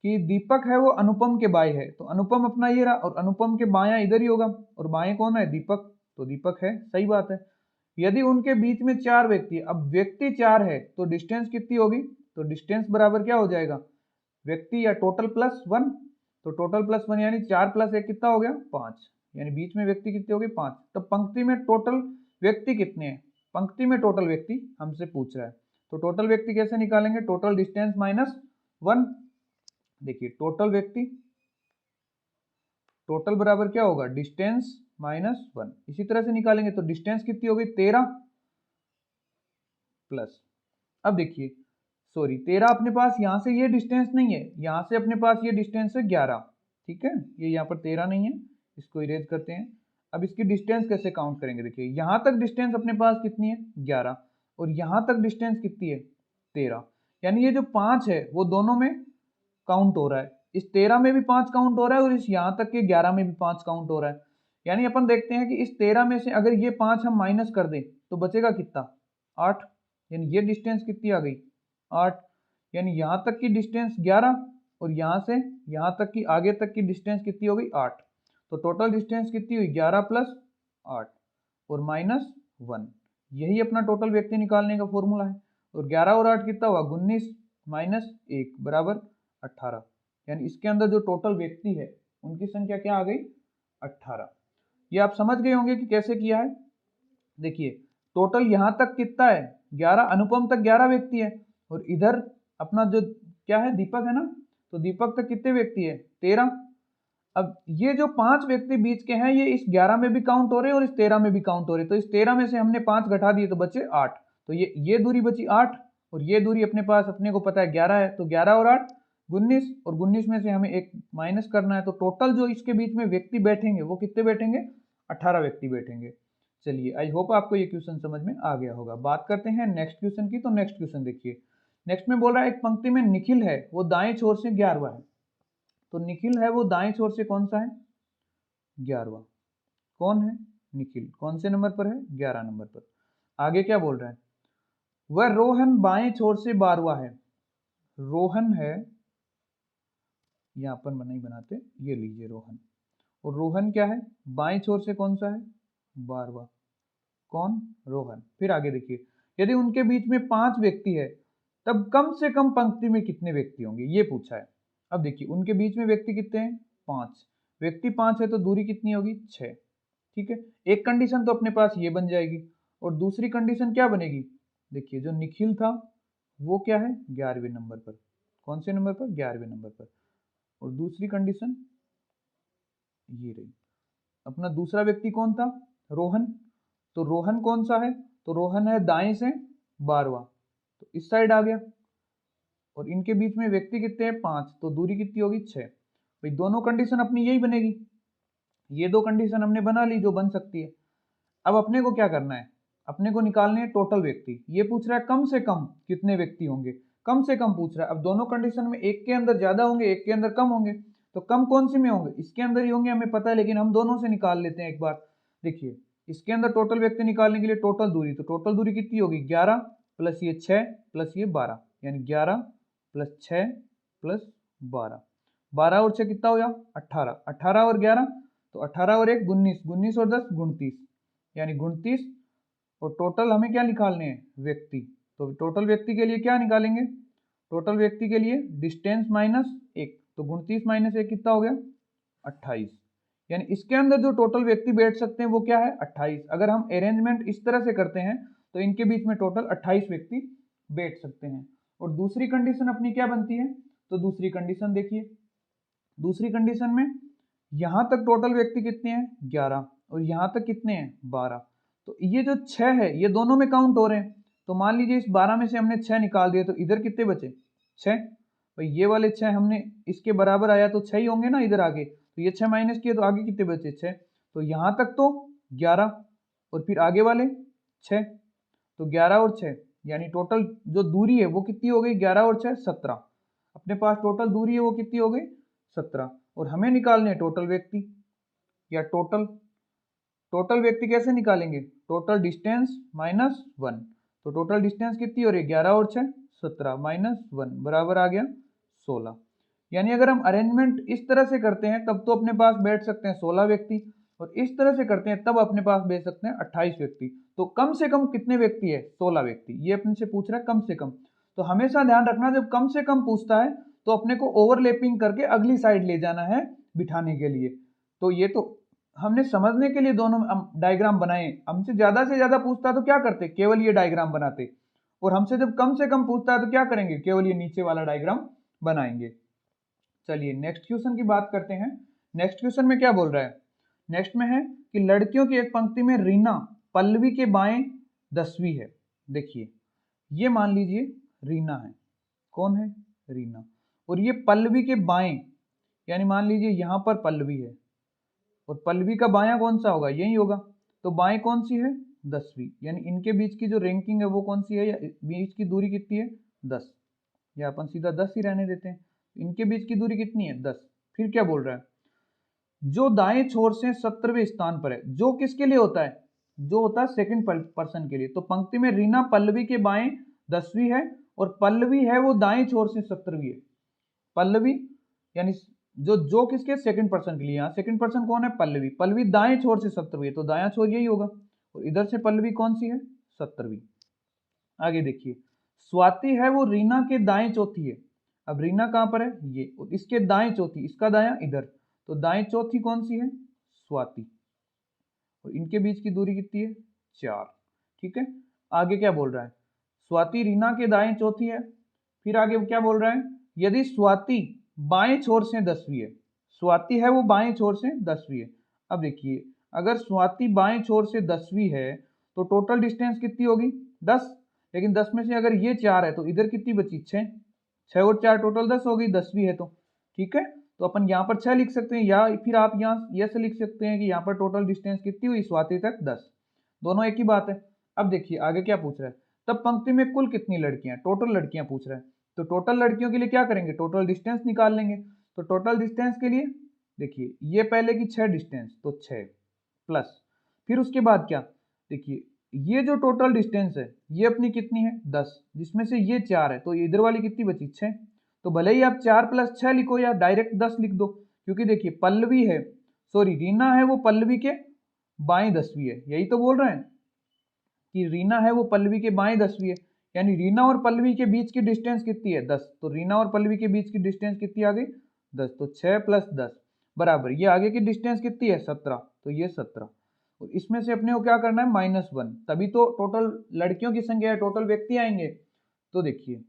कि दीपक है वो अनुपम के बाएं है, तो अनुपम अपना ये रहा, और अनुपम के बायां इधर ही होगा, और बाएं कौन है दीपक, तो दीपक है, सही बात है। यदि उनके बीच में 4 व्यक्ति, अब व्यक्ति 4 है तो डिस्टेंस कितनी होगी, तो डिस्टेंस बराबर क्या हो जाएगा, व्यक्ति या टोटल प्लस 1, तो टोटल प्लस 1 यानी 4 प्लस 1 कितना हो गया 5, यानी बीच में व्यक्ति कितने हो गए 5। तो पंक्ति में टोटल व्यक्ति कितने हैं, पंक्ति में टोटल व्यक्ति हमसे पूछ रहा है, तो टोटल व्यक्ति कैसे निकालेंगे, टोटल डिस्टेंस माइनस 1। देखिए टोटल व्यक्ति, टोटल बराबर क्या होगा डिस्टेंस माइनस 1, इसी तरह से निकालेंगे, तो डिस्टेंस कितनी हो गई 13 प्लस, अब देखिए सॉरी 13 अपने पास यहाँ से ये डिस्टेंस नहीं है, यहाँ से अपने पास ये डिस्टेंस है 11, ठीक है, ये यहाँ पर 13 नहीं है, इसको इरेज करते हैं। अब इसकी डिस्टेंस कैसे काउंट करेंगे, देखिए यहाँ तक डिस्टेंस अपने पास कितनी है 11, और यहाँ तक डिस्टेंस कितनी है 13, यानी ये जो 5 है वो दोनों में काउंट हो रहा है, इस 13 में भी 5 काउंट हो रहा है, और इस यहाँ तक के 11 में भी 5 काउंट हो रहा है। यानी अपन देखते हैं कि इस 13 में से अगर ये 5 हम माइनस कर दें तो बचेगा कितना 8, यानी ये डिस्टेंस कितनी आ गई 8, यानी यहाँ तक की डिस्टेंस 11, और यहाँ से यहाँ तक की आगे तक की डिस्टेंस कितनी हो गई 8, तो टोटल डिस्टेंस कितनी हुई 11 प्लस 8 और माइनस 1, यही अपना टोटल व्यक्ति निकालने का फॉर्मूला है। और 11 और 8 कितना हुआ 19 माइनस 1 बराबर 18, यानी इसके अंदर जो टोटल व्यक्ति है उनकी संख्या क्या आ गई 18। ये आप समझ गए होंगे कि कैसे किया है। देखिए टोटल यहाँ तक कितना है 11, अनुपम तक 11 व्यक्ति है, और इधर अपना जो क्या है दीपक है ना, तो दीपक तक कितने व्यक्ति है 13। अब ये जो 5 व्यक्ति बीच के हैं ये इस 11 में भी काउंट हो रहे हैं और इस 13 में भी काउंट हो रहे हैं, तो इस 13 में से हमने 5 घटा दिए तो बचे 8, तो ये दूरी बची 8, और ये दूरी अपने पास अपने को पता है 11 है, तो 11 और 8 19, और 19 में से हमें एक माइनस करना है, तो टोटल जो इसके बीच में व्यक्ति बैठेंगे वो कितने बैठेंगे 18 व्यक्ति बैठेंगे। चलिए आई होप आपको ये क्वेश्चन समझ में आ गया होगा। बात करते हैं नेक्स्ट क्वेश्चन की, तो नेक्स्ट क्वेश्चन देखिए, नेक्स्ट में बोल रहा है एक पंक्ति में निखिल है वो दाएं छोर से 11वां है, तो निखिल है वो दाएं छोर से कौन सा है 11वां, कौन है निखिल, कौन से नंबर पर है 11 नंबर पर। आगे क्या बोल रहा है, वह रोहन बाएं छोर से 12वां है, रोहन है, यहाँ पर नहीं बनाते, ये लीजिए रोहन, और रोहन क्या है बाएं छोर से कौन सा है 12वां, कौन रोहन। फिर आगे देखिए, यदि उनके बीच में 5 व्यक्ति है तब कम से कम पंक्ति में कितने व्यक्ति होंगे ये पूछा है। अब देखिए उनके बीच में व्यक्ति कितने हैं, 5 व्यक्ति, 5 है तो दूरी कितनी होगी, 6। ठीक है, एक कंडीशन तो अपने पास ये बन जाएगी और दूसरी कंडीशन क्या बनेगी, देखिए जो निखिल था वो क्या है 11वें नंबर पर, कौन से नंबर पर, 11वें नंबर पर, और दूसरी कंडीशन ये रही। अपना दूसरा व्यक्ति कौन था, रोहन, तो रोहन कौन सा है, तो रोहन है दाएं से 12वां, तो इस साइड आ गया, और इनके बीच में व्यक्ति कितने हैं, 5, तो दूरी कितनी होगी, 6। भाई दोनों कंडीशन अपनी यही बनेगी, ये दो कंडीशन हमने बना ली जो बन सकती है। अब अपने को क्या करना है, अपने को निकालने हैं टोटल व्यक्ति। ये पूछ रहा है कम से कम कितने व्यक्ति होंगे, कम से कम पूछ रहा है। अब दोनों कंडीशन में एक के अंदर ज्यादा होंगे, एक के अंदर कम होंगे, तो कम कौन सी में होंगे, इसके अंदर ही होंगे, हमें पता है, लेकिन हम दोनों से निकाल लेते हैं एक बार। देखिए इसके अंदर टोटल व्यक्ति निकालने के लिए टोटल दूरी, तो टोटल दूरी कितनी होगी, 11 प्लस ये 6 प्लस ये 12, यानी 11 प्लस 6 प्लस 12, 12 और 6 कितना हो गया, 18, 18 और 11 तो 18 और 1 19, 19 और 10 29, यानी 29। और टोटल हमें क्या निकालने हैं, व्यक्ति, तो टोटल व्यक्ति के लिए क्या निकालेंगे, टोटल व्यक्ति के लिए डिस्टेंस माइनस 1, तो 29 माइनस 1 कितना हो गया, 28, यानी इसके अंदर जो टोटल व्यक्ति बैठ सकते हैं वो क्या है, 28। अगर हम अरेंजमेंट इस तरह से करते हैं तो इनके बीच में टोटल 28 व्यक्ति बैठ सकते हैं। और दूसरी कंडीशन अपनी क्या बनती है, तो दूसरी कंडीशन देखिए, दूसरी कंडीशन में यहां तक टोटल व्यक्ति कितने हैं, 11, और यहां तक कितने हैं, 12, तो ये जो 6 है ये दोनों में काउंट हो रहे हैं। तो मान लीजिए इस 12 में से हमने 6 निकाल दिए, तो इधर कितने बचे, 6। भाई ये वाले 6 हमने इसके बराबर आया तो 6 ही होंगे ना इधर आगे, तो ये 6 माइनस किए तो आगे कितने बचे, 6। तो यहां तक तो 11 और फिर आगे वाले 6, तो 11 और 6 यानी टोटल जो दूरी है वो कितनी हो गई, 11 और 6 17। अपने पास टोटल दूरी है वो कितनी हो गई, 17। और हमें निकालने हैं टोटल व्यक्ति, या टोटल व्यक्ति कैसे निकालेंगे, टोटल डिस्टेंस माइनस 1, तो टोटल डिस्टेंस कितनी हो रही है, 11 और 6 17 माइनस 1 बराबर आ गया 16। यानी अगर हम अरेंजमेंट इस तरह से करते हैं तब तो अपने पास बैठ सकते हैं 16 व्यक्ति, और इस तरह से करते हैं तब अपने पास बैठ सकते हैं 28 व्यक्ति। तो कम से कम कितने व्यक्ति है, 16 व्यक्ति, ये अपने से पूछ रहा है कम से कम। तो हमेशा ध्यान रखना जब कम से कम पूछता है तो अपने को ओवरलैपिंग करके अगली साइड ले जाना है बिठाने के लिए। तो ये तो हमने समझने के लिए दोनों डायग्राम बनाए, हमसे ज्यादा पूछता तो क्या करते, केवल ये डायग्राम बनाते, और हमसे जब कम से कम पूछता है तो क्या करेंगे, केवल ये नीचे वाला डायग्राम बनाएंगे। चलिए नेक्स्ट क्वेश्चन की बात करते हैं। नेक्स्ट क्वेश्चन में क्या बोल रहा है, नेक्स्ट में है कि लड़कियों की एक पंक्ति में रीना पल्लवी के बाएं 10वीं है। देखिए ये मान लीजिए रीना है, कौन है, रीना, और ये पल्लवी के बाएं, यानी मान लीजिए यहां पर पल्लवी है और पल्लवी का बायां कौन सा होगा, यही होगा, तो बाएं कौन सी है, 10वीं, यानी इनके बीच की जो रैंकिंग है वो कौन सी है, या बीच की दूरी कितनी है, 10, या अपन सीधा 10 ही रहने देते हैं। इनके बीच की दूरी कितनी है, 10। फिर क्या बोल रहा है, जो दाएं छोर से 17वें स्थान पर है, जो किसके लिए होता है, जो होता है सेकंड पर्सन के लिए। तो पंक्ति में रीना पल्लवी के बाएं 10वीं है और पल्लवी है वो दाएं छोर से 17वीं है। पल्लवी यानी जो किसके, सेकंड पर्सन के लिए, यहाँ सेकंड पर्सन कौन है, पल्लवी, पल्लवी दाएं छोर से 17वीं है, तो दायां छोर यही होगा, और इधर से पल्लवी कौन सी है, 17वीं। आगे देखिए, स्वाति है वो रीना के दाएं चौथी है। अब रीना कहां पर है, ये, और इसके दाएं चौथी, इसका दायां इधर, तो दाएं चौथी कौन सी है, स्वाति, और इनके बीच की दूरी कितनी है, 4। ठीक है, आगे क्या बोल रहा है, स्वाति रीना के दाएं चौथी है। फिर आगे क्या बोल रहा है, यदि स्वाति बाएं छोर से 10वीं है, स्वाति है वो बाएं छोर से 10वीं है। अब देखिए अगर स्वाति बाएं छोर से 10वीं है तो टोटल डिस्टेंस कितनी होगी, 10, लेकिन 10 में से अगर ये 4 है तो इधर कितनी बची, 6, 6 और 4 टोटल 10 हो गई, 10वीं है तो। ठीक है, तो अपन यहाँ पर 6 लिख सकते हैं, या फिर आप यहाँ ये से लिख सकते हैं कि यहाँ पर टोटल डिस्टेंस कितनी हुई, स्वाति तक 10, दोनों एक ही बात है। अब देखिए आगे क्या पूछ रहा है, तब पंक्ति में कुल कितनी लड़कियां, टोटल लड़कियां पूछ रहा है, तो टोटल लड़कियों के लिए क्या करेंगे, टोटल डिस्टेंस निकाल लेंगे। तो टोटल डिस्टेंस के लिए देखिए ये पहले की 6 डिस्टेंस, तो 6 प्लस, फिर उसके बाद क्या, देखिए ये जो टोटल डिस्टेंस है ये अपनी कितनी है, 10, जिसमें से ये 4 है तो इधर वाली कितनी बची, 6। तो भले ही आप 4 प्लस 6 लिखो या डायरेक्ट 10 लिख दो, क्योंकि देखिए पल्लवी है, सॉरी रीना है वो पल्लवी के बाएं 10वीं है, यही तो बोल रहे हैं कि रीना है वो पल्लवी के बाएं 10वीं है, यानी रीना और पल्लवी के बीच की डिस्टेंस कितनी है 10, तो रीना और पल्लवी के बीच की डिस्टेंस कितनी आ गई 10, तो 6 + 10 बराबर ये आगे की डिस्टेंस कितनी है 17, तो ये 17 और इसमें से अपने को क्या करना है -1, तभी तो टोटल लड़कियों की संख्या है, टोटल व्यक्ति आएंगे। तो देखिए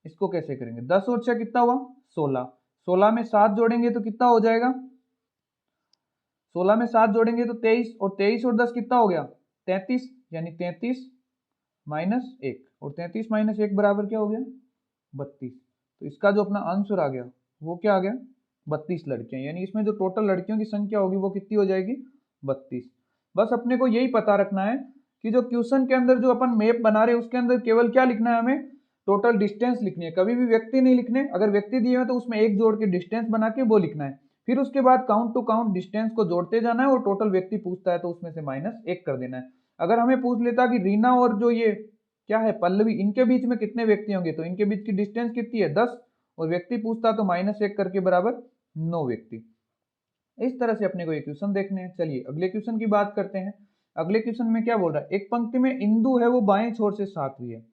इसको कैसे करेंगे, 10 और 6 कितना हुआ 16, 16 में 7 जोड़ेंगे तो कितना हो जाएगा, 16 में 7 जोड़ेंगे तो 23 और 23 और 10 कितना हो गया 33, यानी 33 - 1 और 33 - 1 बराबर क्या हो गया 32। तो इसका जो अपना आंसर आ गया वो क्या आ गया 32 लड़कियां, यानी इसमें जो टोटल लड़कियों की संख्या होगी वो कितनी हो जाएगी 32। बस अपने को यही पता रखना है कि जो क्वेश्चन के अंदर जो अपन मैप बना रहे हैं उसके अंदर केवल क्या लिखना है, हमें टोटल डिस्टेंस लिखनी है, कभी भी व्यक्ति नहीं लिखने। अगर व्यक्ति दिए हुए तो उसमें एक जोड़ के डिस्टेंस बना के वो लिखना है, फिर उसके बाद काउंट टू काउंट डिस्टेंस को जोड़ते जाना है और टोटल व्यक्ति पूछता है तो उसमें से -1 कर देना है। अगर हमें पूछ लेता कि रीना और जो ये क्या है पल्लवी, इनके बीच में कितने व्यक्ति होंगे, तो इनके बीच की डिस्टेंस कितनी है 10 और व्यक्ति पूछता तो -1 करके बराबर 9 व्यक्ति। इस तरह से अपने को ये क्वेश्चन देखने हैं। चलिए अगले क्वेश्चन की बात करते हैं। अगले क्वेश्चन में क्या बोल रहा है, एक पंक्ति में इंदु है वो बाएं छोर से 7वीं है,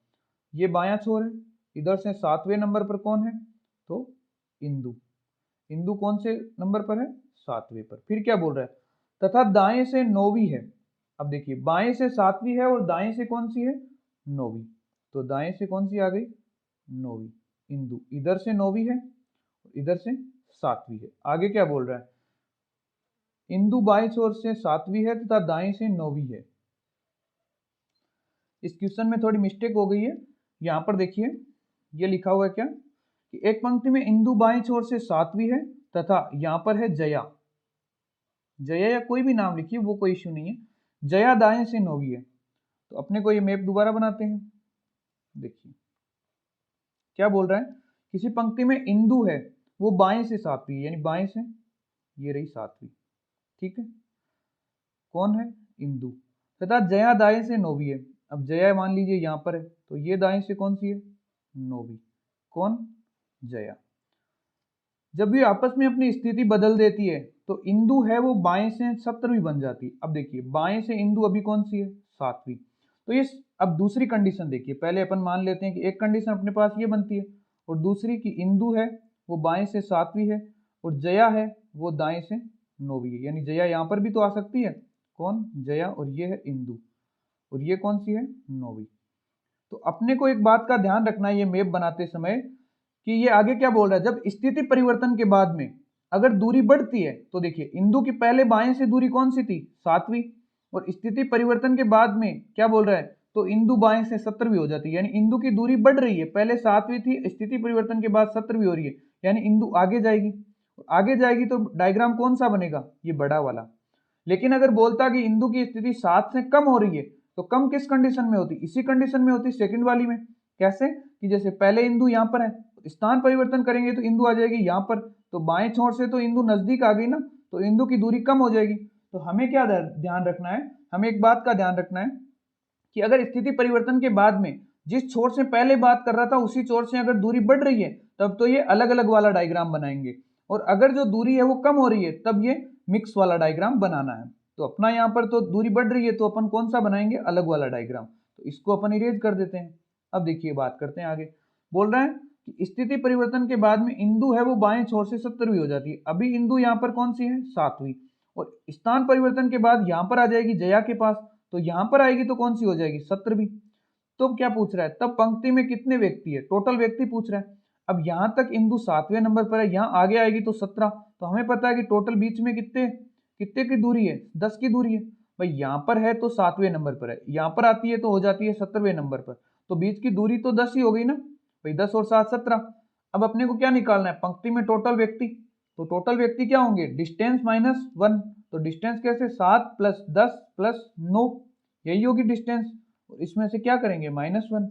ये बायां छोर है, इधर से 7वें नंबर पर कौन है, तो इंदु। इंदु कौन से नंबर पर है 7वें पर। फिर क्या बोल रहा है, तथा दाएं से 9वीं है। अब देखिए बाएं से 7वीं है और दाएं से कौन सी है 9वीं, तो दाएं से कौन सी आ गई 9वीं इंदु, इधर से 9वीं है इधर से 7वीं है। आगे क्या बोल रहा है, इंदु बाएं छोर से 7वीं है तथा दाएं से 9वीं है। इस क्वेश्चन में थोड़ी मिस्टेक हो गई है, यहां पर देखिए ये लिखा हुआ है क्या कि एक पंक्ति में इंदु बाएं छोर से 7वीं है तथा यहां पर है जया, जया या कोई भी नाम लिखिए वो कोई इश्यू नहीं है, जया दाएं से 9वीं है। तो अपने को ये मैप दोबारा बनाते हैं। देखिए क्या बोल रहा है, किसी पंक्ति में इंदु है वो बाएं से 7वीं यानी बाएं से ये रही 7वीं, ठीक है, कौन है इंदु, तथा जया दाएं से 9वीं है। अब जया मान लीजिए यहां पर है तो ये दाएं से कौन सी है 9वीं, कौन जया। जब ये आपस में अपनी स्थिति बदल देती है तो इंदु है वो बाएं से 17वीं बन जाती है। अब देखिए बाएं से इंदु अभी कौन सी है 7वीं, तो ये अब दूसरी कंडीशन देखिए, पहले अपन मान लेते हैं कि एक कंडीशन अपने पास ये बनती है और दूसरी कि इंदु है वो बाएं से 7वीं है और जया है वो दाएं से 9वीं है, यानी जया यहाँ पर भी तो आ सकती है, कौन जया, और ये है इंदु और ये कौन सी है 9वीं। तो अपने को एक बात का ध्यान रखना है ये मैप बनाते समय कि ये आगे क्या बोल रहा है, जब स्थिति परिवर्तन के बाद में अगर दूरी बढ़ती है तो देखिए इंदु की पहले बाएं से दूरी कौन सी थी 7वीं और स्थिति परिवर्तन के बाद में क्या बोल रहा है तो इंदु बाएं से 17वीं हो जाती है, यानी इंदु की दूरी बढ़ रही है, पहले 7वीं थी स्थिति परिवर्तन के बाद 17वीं हो रही है, यानी इंदु आगे जाएगी, आगे जाएगी तो डायग्राम कौन सा बनेगा ये बड़ा वाला। लेकिन अगर बोलता कि इंदु की स्थिति 7 से कम हो रही है तो कम किस कंडीशन में होती, इसी कंडीशन में होती सेकंड वाली में। कैसे कि जैसे पहले इंदु यहाँ पर है, स्थान परिवर्तन करेंगे तो इंदु आ जाएगी यहाँ पर, तो बाएं छोर से तो इंदु नजदीक आ गई ना, तो इंदु की दूरी कम हो जाएगी। तो हमें क्या ध्यान रखना है, हमें एक बात का ध्यान रखना है कि अगर स्थिति परिवर्तन के बाद में जिस छोर से पहले बात कर रहा था उसी छोर से अगर दूरी बढ़ रही है तब तो ये अलग अलग वाला डायग्राम बनाएंगे, और अगर जो दूरी है वो कम हो रही है तब ये मिक्स वाला डायग्राम बनाना है। तो अपना यहाँ पर तो दूरी बढ़ रही है तो अपन कौन सा बनाएंगे अलग वाला डायग्राम, तो इसको अपन इरेज कर देते हैं। अब देखिए बात करते हैं आगे, बोल रहे हैं कि स्थिति परिवर्तन के बाद में इंदु है वो बाएं छोर से 17वीं हो जाती है, अभी इंदु यहाँ पर कौन सी है 7वीं, और स्थान परिवर्तन के बाद यहाँ पर आ जाएगी जया के पास, तो यहाँ पर आएगी तो कौन सी हो जाएगी 17वीं। तो क्या पूछ रहा है, तब पंक्ति में कितने व्यक्ति है, टोटल व्यक्ति पूछ रहा है। अब यहां तक इंदु 7वें नंबर पर है, यहाँ आगे आएगी तो 17, तो हमें पता है कि टोटल बीच में कितने कितने की दूरी है 10 की दूरी है। भाई यहाँ पर है तो 7वें नंबर पर है, यहाँ पर आती है तो हो जाती है 17वें नंबर पर, तो बीच की दूरी तो 10 ही हो गई ना भाई, 10 और 7 17। अब अपने को क्या निकालना है, पंक्ति में टोटल व्यक्ति, तो टोटल व्यक्ति क्या होंगे डिस्टेंस -1, तो डिस्टेंस कैसे 7 + 10 + 9 यही होगी डिस्टेंस, इसमें से क्या करेंगे -1,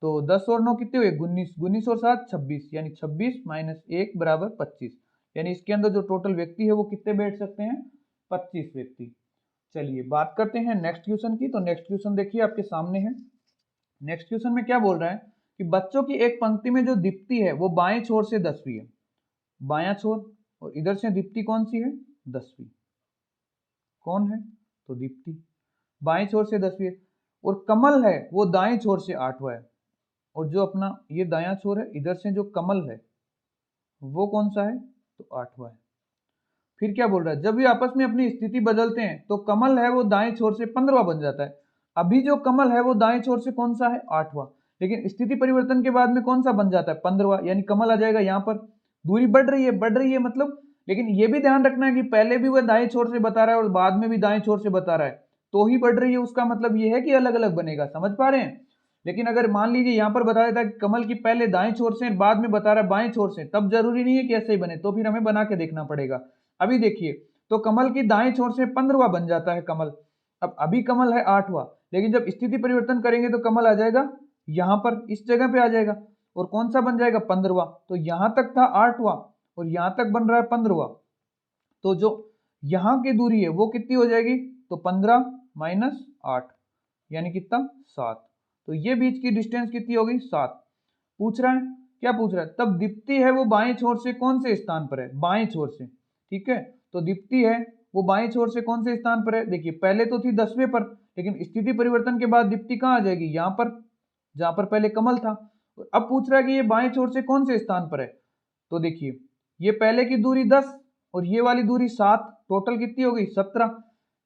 तो 10 और 9 कितने हुए 19, 19 और 7 26, यानी 26 - 1 = 25, यानी इसके अंदर जो टोटल व्यक्ति है वो कितने बैठ सकते हैं 25 व्यक्ति। चलिए बात करते हैं नेक्स्ट क्वेश्चन की, तो नेक्स्ट क्वेश्चन देखिए आपके सामने है। नेक्स्ट क्वेश्चन में क्या बोल रहा है कि बच्चों की एक पंक्ति में जो दीप्ति है वो बाएं छोर से 10वीं है, बायां छोर, और इधर से दीप्ति कौन सी है 10वीं, कौन है तो दीप्ति बाएं छोर से 10वीं है, और कमल है वो दाएं छोर से 8वां है, और जो अपना ये दायां छोर है इधर से जो कमल है वो कौन सा है, तो 8वां है। फिर क्या बोल रहा है, जब ये आपस में अपनी स्थिति बदलते हैं तो कमल है वो दाएं छोर से 15वां बन जाता है। अभी जो कमल है वो दाएं छोर से कौन सा है, 8वां, लेकिन स्थिति परिवर्तन के बाद में कौन सा बन जाता है, 15वां, यानी कमल आ जाएगा यहाँ पर। दूरी बढ़ रही है मतलब, लेकिन ये भी ध्यान रखना है कि पहले भी वह दाएं छोर से बता रहा है और बाद में भी दाएं छोर से बता रहा है, तो ही बढ़ रही है, उसका मतलब ये है कि अलग अलग बनेगा, समझ पा रहे हैं। लेकिन अगर मान लीजिए यहाँ पर बता देता है कि कमल की पहले दाएं छोर से बाद में बता रहा है बाएं छोर से, तब जरूरी नहीं है कि ऐसे ही बने, तो फिर हमें बना के देखना पड़ेगा। अभी देखिए, तो कमल की दाएं छोर से 15वां बन जाता है कमल। अब अभी कमल है 8वां, लेकिन जब स्थिति परिवर्तन करेंगे तो कमल आ जाएगा यहाँ पर, इस जगह पे आ जाएगा, और कौन सा बन जाएगा, 15वां। तो यहां तक था 8वां और यहां तक बन रहा है 15वां, तो जो यहां की दूरी है वो कितनी हो जाएगी, तो 15 माइनस 8 यानी कितना, 7। तो ये बीच की डिस्टेंस कितनी होगी, 7। पूछ रहा है, क्या पूछ रहा है, तब दीप्ति है वो बाएं छोर से कौन से स्थान पर है, बाएं छोर से, ठीक है। तो दीप्ति है वो बाएं छोर से कौन से स्थान पर है, देखिए पहले तो थी 10वें पर, लेकिन स्थिति परिवर्तन के बाद दीप्ति कहाँ आ जाएगी, यहाँ पर, जहां पर पहले कमल था। अब पूछ रहा है कि ये बाएं छोर से कौन से स्थान पर है, तो देखिए ये पहले की दूरी 10 और ये वाली दूरी 7, टोटल कितनी हो गई, 17।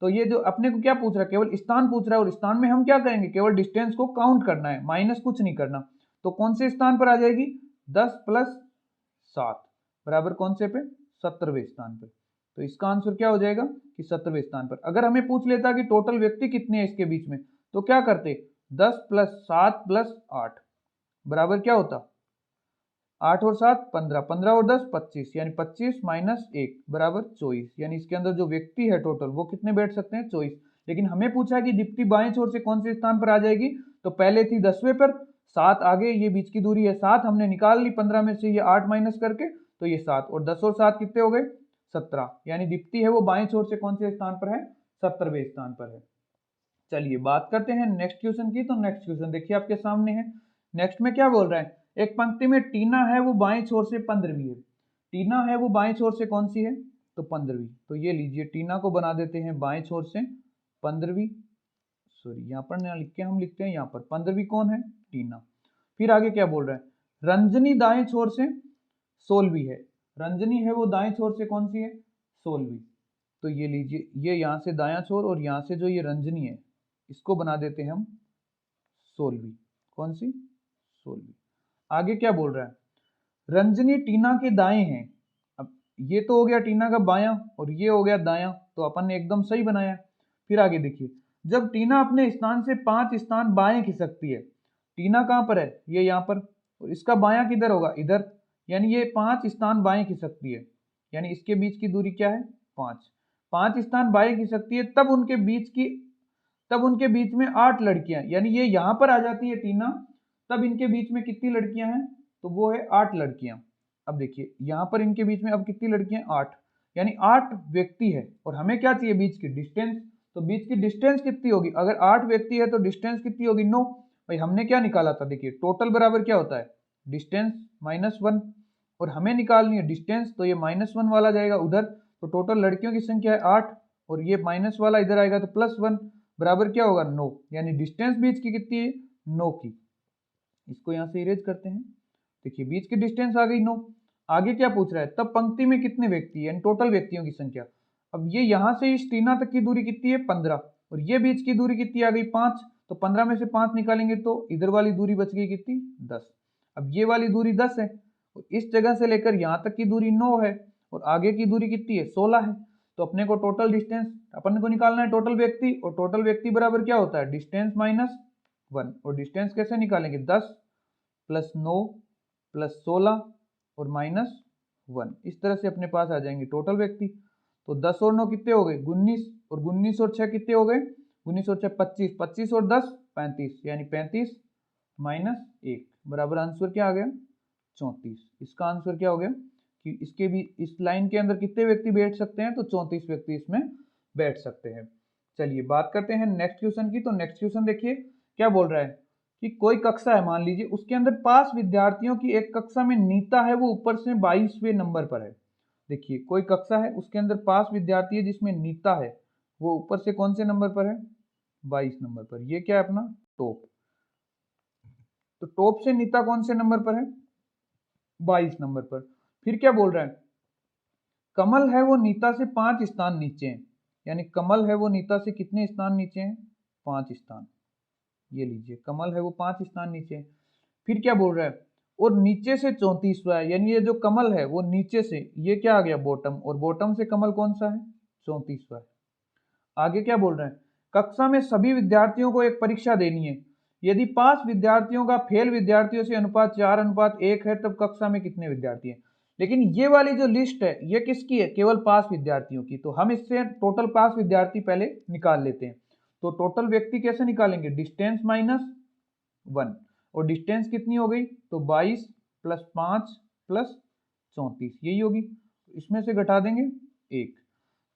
तो ये जो अपने को क्या पूछ रहा है, केवल स्थान पूछ रहा है, और स्थान में हम क्या करेंगे, केवल डिस्टेंस को काउंट करना है, माइनस कुछ नहीं करना। तो कौन से स्थान पर आ जाएगी, 10 प्लस 7 बराबर कौन से पे, 17वें स्थान पर। तो इसका आंसर क्या हो जाएगा कि 17वें स्थान पर। अगर हमें पूछ लेता कि टोटल व्यक्ति कितने हैं इसके बीच में, तो क्या करते, 10 प्लस 7 प्लस 8 बराबर क्या होता, 8 और 7 15, 15 और 10 25, यानी 25 माइनस 1 बराबर 24, यानी इसके अंदर जो व्यक्ति है टोटल वो कितने बैठ सकते हैं, 24। लेकिन हमें पूछा है कि दीप्ति बाएं छोर से कौन से स्थान पर आ जाएगी, तो पहले थी 10वें पर, 7 आगे, ये बीच की दूरी है 7, हमने निकाल ली 15 में से ये 8 माइनस करके, तो ये 7, और 10 और 7 कितने हो गए, 17, यानी दीप्ति है वो बाएं छोर से कौन से स्थान पर है, 17वें स्थान पर है। चलिए बात करते हैं नेक्स्ट क्वेश्चन की। तो नेक्स्ट क्वेश्चन देखिए आपके सामने है। नेक्स्ट में क्या बोल रहा है, एक पंक्ति में टीना है वो बाएं छोर से 15वीं है। टीना है वो बाएं छोर से कौन सी है, तो 15वीं। तो ये लीजिए टीना को बना देते हैं बाएं छोर से 15वीं, सॉरी यहाँ पर ना लिख के हम लिखते हैं यहाँ पर 15वीं कौन है, टीना। फिर आगे क्या बोल रहा है, रंजनी दाएं छोर से 16वीं है। रंजनी है वो दाएं छोर से कौन सी है, 16वीं। तो ये लीजिए, ये यहाँ से दायां छोर और यहाँ से जो ये रंजनी है इसको बना देते हैं हम 16वीं, कौन सी, 16वीं। आगे क्या बोल रहा है, रंजनी टीना के दाएं हैं। अब ये तो हो गया टीना का बायां और ये हो गया दायां, तो अपन ने एकदम सही बनाया। फिर आगे देखिए, जब टीना अपने स्थान से 5 स्थान बाएं खिसकती है, टीना कहां पर है, ये यहाँ पर, और इसका बायां किधर होगा, इधर, यानी ये 5 स्थान बाएं खिसकती है, यानी इसके बीच की दूरी क्या है, 5 स्थान बाएं खिसकती है, तब उनके बीच में 8 लड़कियां, यानी ये यहां पर आ जाती है टीना, तब इनके बीच में कितनी लड़कियां हैं, तो वो है 8 लड़कियां। अब देखिए यहां पर इनके बीच में अब कितनी लड़कियां, 8, यानी 8 व्यक्ति है, और हमें क्या चाहिए, बीच की डिस्टेंस। तो बीच की डिस्टेंस कितनी होगी, अगर 8 व्यक्ति है तो डिस्टेंस कितनी होगी, 9। भाई हमने क्या निकाला था, देखिए टोटल बराबर क्या होता है, डिस्टेंस माइनस 1, और हमें निकालनी है डिस्टेंस, तो ये -1 वाला जाएगा उधर, तो टोटल लड़कियों की संख्या है 8, और ये माइनस वाला इधर आएगा तो +1 बराबर क्या होगा, 9, यानी डिस्टेंस बीच की कितनी है, 9 की। इसको यहाँ से इरेज करते हैं, देखिए बीच की डिस्टेंस आ गई 9। आगे क्या पूछ रहा है, तब पंक्ति में कितने व्यक्ति, यानी टोटल व्यक्तियों की संख्या। अब ये यहाँ से इस टीना तक की दूरी कितनी है, 15, और ये बीच की दूरी कितनी आ गई, 5, तो 15 में से 5 निकालेंगे तो इधर वाली दूरी बच गई कितनी, 10। अब ये वाली दूरी 10 है, और इस जगह से लेकर यहाँ तक की दूरी 9 है, और आगे की दूरी कितनी है, 16 है। तो अपने को टोटल डिस्टेंस अपन को निकालना है, टोटल व्यक्ति, और टोटल व्यक्ति बराबर क्या होता है, डिस्टेंस माइनस 1, और डिस्टेंस कैसे निकालेंगे, 10 प्लस 9 प्लस 16 और -1, इस तरह से अपने पास आ जाएंगे टोटल व्यक्ति। तो 10 और 9 कितने हो गए, 19, और 19 और 6 कितने हो गए, 19 और 6 25, 25 और 10 35, यानी 35 माइनस 1 बराबर आंसर क्या आ गया, 34। इसका आंसर क्या हो गया कि इसके भी इस लाइन के अंदर कितने व्यक्ति बैठ सकते हैं, तो 34 व्यक्ति इसमें बैठ सकते हैं। चलिए बात करते हैं नेक्स्ट क्वेश्चन की। तो नेक्स्ट क्वेश्चन देखिए क्या बोल रहा है कि कोई कक्षा है, मान लीजिए उसके अंदर 5 विद्यार्थियों की एक कक्षा में नीता है वो ऊपर से 22वें नंबर पर है। देखिए कोई कक्षा है उसके अंदर 5 विद्यार्थी है जिसमें नीता है वो ऊपर से कौन से नंबर पर है, 22 नंबर पर। ये क्या है अपना टॉप। तो टॉप से नीता कौन से नंबर पर है? 22 नंबर पर। फिर क्या बोल रहा है? कमल है वो नीता से 5 स्थान नीचे है। यानी कमल है वो नीता से कितने स्थान नीचे हैं? 5 स्थान। ये लीजिए, कमल है वो 5 स्थान नीचे है। फिर क्या बोल रहा है? और नीचे से 34वां है, यानी ये जो कमल है वो नीचे से, ये क्या आ गया बॉटम, और बॉटम से कमल कौन सा है? 34वां है। आगे क्या बोल रहे हैं? कक्षा में सभी विद्यार्थियों को एक परीक्षा देनी है। यदि 5 विद्यार्थियों का फेल विद्यार्थियों से अनुपात 4:1 है, तब कक्षा में कितने विद्यार्थी हैं? लेकिन ये वाली जो लिस्ट है ये किसकी है? केवल 5 विद्यार्थियों की। तो हम इससे टोटल 5 विद्यार्थी पहले निकाल लेते हैं। तो टोटल व्यक्ति कैसे निकालेंगे? डिस्टेंस माइनस 1, और डिस्टेंस कितनी हो गई? तो 22 प्लस 5 प्लस 34, यही होगी। इसमें से घटा देंगे 1।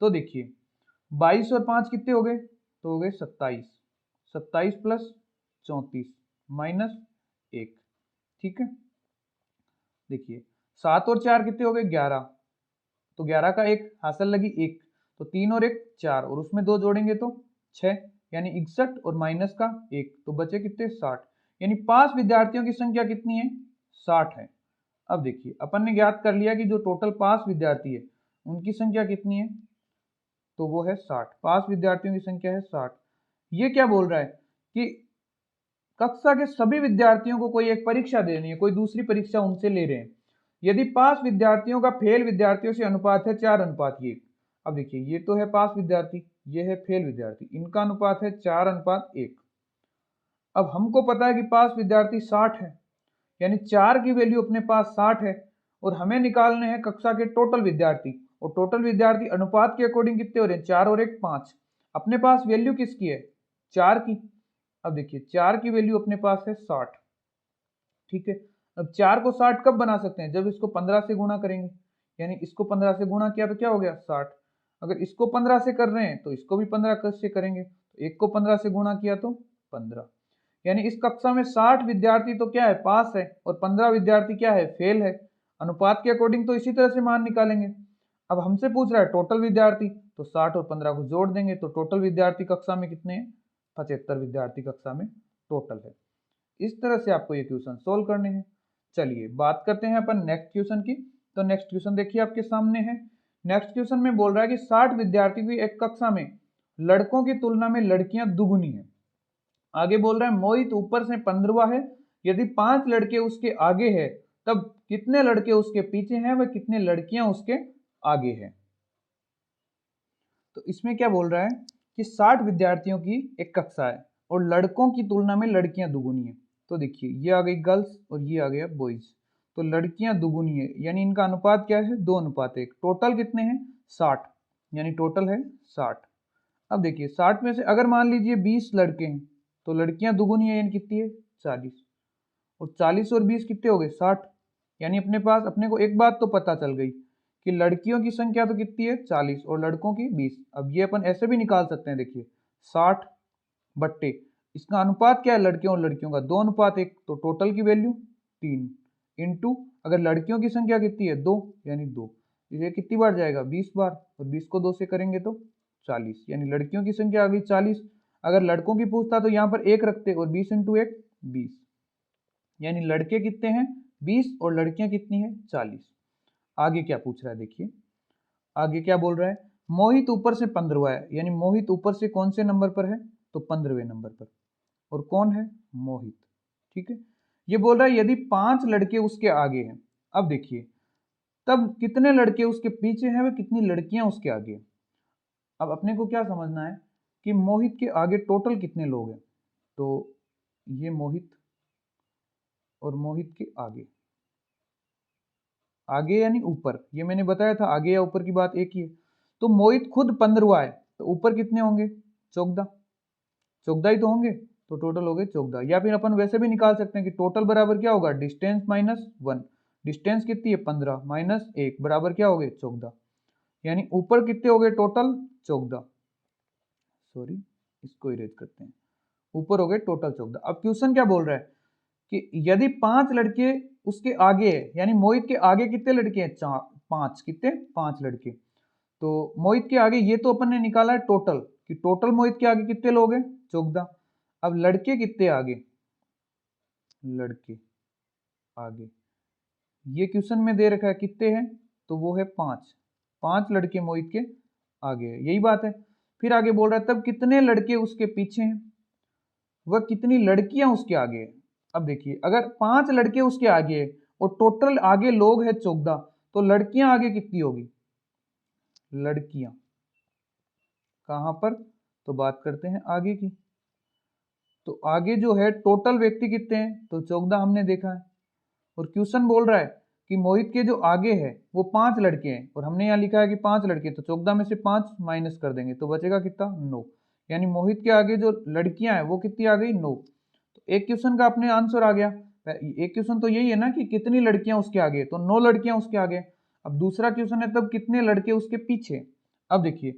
तो देखिए 22 और 5 कितने हो गए? तो हो गए 27। 27 प्लस 34 माइनस 1। ठीक है, देखिए 7 और 4 कितने हो गए? 11। तो 11 का 1 हासिल लगी 1, तो 3 और 1 4, और उसमें 2 जोड़ेंगे तो 6, यानी 61, और माइनस का 1, तो बचे कितने? 60। यानी 5 विद्यार्थियों की संख्या कितनी है? 60 है। अब देखिए अपन ने ज्ञात कर लिया कि जो टोटल 5 विद्यार्थी है उनकी संख्या कितनी है? तो वो है 60। 5 विद्यार्थियों की संख्या है 60। ये क्या बोल रहा है कि कक्षा के सभी विद्यार्थियों को कोई एक परीक्षा देनी है, कोई दूसरी परीक्षा उनसे ले रहे हैं। यदि 5 विद्यार्थियों का फेल विद्यार्थियों से अनुपात है 4:1। अब देखिए ये तो है 5 विद्यार्थी, ये है फेल विद्यार्थी, इनका अनुपात है 4:1। अब हमको पता है कि 5 विद्यार्थी 60 है, यानी 4 की वैल्यू अपने पास 60 है, और हमें निकालने हैं कक्षा के टोटल विद्यार्थी। और टोटल विद्यार्थी अनुपात के अकॉर्डिंग कितने हो रहे हैं? 4 और 1 5। अपने पास वैल्यू किसकी है? 4 की। अब देखिए 4 की वैल्यू अपने पास है 60। ठीक है, अब 4 को 60 कब बना सकते हैं? जब इसको 15 से गुणा करेंगे। यानी इसको 15 से गुणा किया तो क्या हो गया? 60। अगर इसको 15 से कर रहे हैं तो इसको भी 15 से करेंगे, तो 1 को 15 से गुणा किया तो 15। यानी इस कक्षा में 60 विद्यार्थी तो क्या है? पास है, और 15 विद्यार्थी क्या है? फेल है। अनुपात के अकॉर्डिंग तो इसी तरह से मान निकालेंगे। अब हमसे पूछ रहा है टोटल विद्यार्थी, तो 60 और 15 को जोड़ देंगे, तो टोटल विद्यार्थी कक्षा में कितने हैं? 75 विद्यार्थी कक्षा में टोटल है। इस तरह से आपको ये क्वेश्चन सोल्व करने हैं। चलिए बात करते हैं अपन नेक्स्ट क्वेश्चन की। तो नेक्स्ट क्वेश्चन देखिए आपके सामने है। नेक्स्ट क्वेश्चन में बोल रहा है कि 60 विद्यार्थी की एक कक्षा में लड़कों की तुलना में लड़कियां दुगुनी है। आगे बोल रहा है मोहित ऊपर से 15वां है। यदि 5 लड़के उसके आगे है, तब कितने लड़के उसके पीछे हैं व कितने लड़कियां उसके आगे हैं? तो इसमें क्या बोल रहा है कि 60 विद्यार्थियों की एक कक्षा है और लड़कों की तुलना में लड़कियां दुगुनी है। तो देखिए ये आ गई गर्ल्स और ये आ गया बॉयज। तो लड़कियां दुगुनी है, यानी इनका अनुपात क्या है? 2:1। टोटल कितने हैं? 60, यानी टोटल है 60। अब देखिए 60 में से अगर मान लीजिए 20 लड़के हैं, तो लड़कियां दुगुनी है, यानी कितनी है? 40। और 40 और 20 कितने हो गए? 60। यानी अपने पास अपने को एक बात तो पता चल गई कि लड़कियों की संख्या तो कितनी है? 40, और लड़कों की 20। अब ये अपन ऐसे भी निकाल सकते हैं, देखिए 60 बट्टे इसका अनुपात क्या है? लड़कियों और लड़कियों का 2:1। तो टोटल की वैल्यू 3 इंटू, अगर लड़कियों की संख्या कितनी है? 2, यानी 2। ये कितनी बार जाएगा? 20 बार, और 20 को 2 से करेंगे तो 40, यानी लड़कियों की संख्या आ गई 40। अगर लड़कों की पूछता तो यहाँ पर 1 रखते, और 20 इंटू 1 20, यानी लड़के कितने हैं? 20, और लड़कियां कितनी है? 40। आगे क्या पूछ रहा है देखिए, आगे क्या बोल रहा है? मोहित ऊपर से 15वां है, यानी मोहित ऊपर से कौन से नंबर पर है? तो 15वें नंबर पर। और कौन है? मोहित। ठीक है, ये बोल रहा है यदि 5 लड़के उसके आगे हैं। अब देखिए तब कितने लड़के उसके पीछे हैं व कितनी लड़कियां उसके आगे हैं। अब अपने को क्या समझना है कि मोहित के आगे टोटल कितने लोग हैं। तो ये मोहित और मोहित के आगे, आगे यानी ऊपर, ये मैंने बताया था आगे या ऊपर की बात एक ही है। तो मोहित खुद 15वां है, तो ऊपर कितने होंगे? 14। 14 ही तो होंगे, तो टोटल हो गए 14। या फिर अपन वैसे भी निकाल सकते हैं कि टोटल बराबर क्या होगा? Distance minus 1। डिस्टेंस कितनी है? 15 माइनस 1 बराबर क्या हो गए? 14। यानी ऊपर कितने हो गए टोटल? 14। सॉरी, इसको इरेज करते हैं। ऊपर हो गए टोटल 14। अब क्वेश्चन क्या बोल रहा है कि यदि 5 लड़के उसके आगे है, यानी मोहित के आगे कितने लड़के हैं? 4 5 कितने? 5 लड़के। तो मोहित के आगे ये तो अपन ने निकाला है टोटल, कि टोटल मोहित के आगे कितने लोग हैं, 14। अब लड़के कितने आगे, लड़के आगे ये क्वेश्चन में दे रखा है कितने हैं, तो वो है 5। 5 लड़के मोहित के आगे है, यही बात है। फिर आगे बोल रहा है तब कितने लड़के उसके पीछे हैं, वह कितनी लड़कियां उसके आगे है। अब देखिए अगर 5 लड़के उसके आगे है और टोटल आगे लोग है 14, तो लड़कियां आगे कितनी होगी, लड़कियां कहां पर, तो बात करते हैं आगे की। तो आगे जो है टोटल व्यक्ति कितने हैं, तो 14 हमने देखा है। और क्वेश्चन बोल रहा है कि मोहित के जो आगे है वो 5 लड़के हैं, और हमने यहाँ लिखा है कि 5 लड़के, तो 14 में से 5 माइनस कर देंगे तो बचेगा कितना, 9। यानी मोहित के आगे जो लड़कियां हैं वो कितनी आ गई, 9। तो एक क्वेश्चन का अपने आंसर आ गया। एक क्वेश्चन तो यही है ना कि कितनी लड़कियां उसके आगे, तो 9 लड़कियां उसके आगे। अब दूसरा क्वेश्चन है तब कितने लड़के उसके पीछे। अब देखिए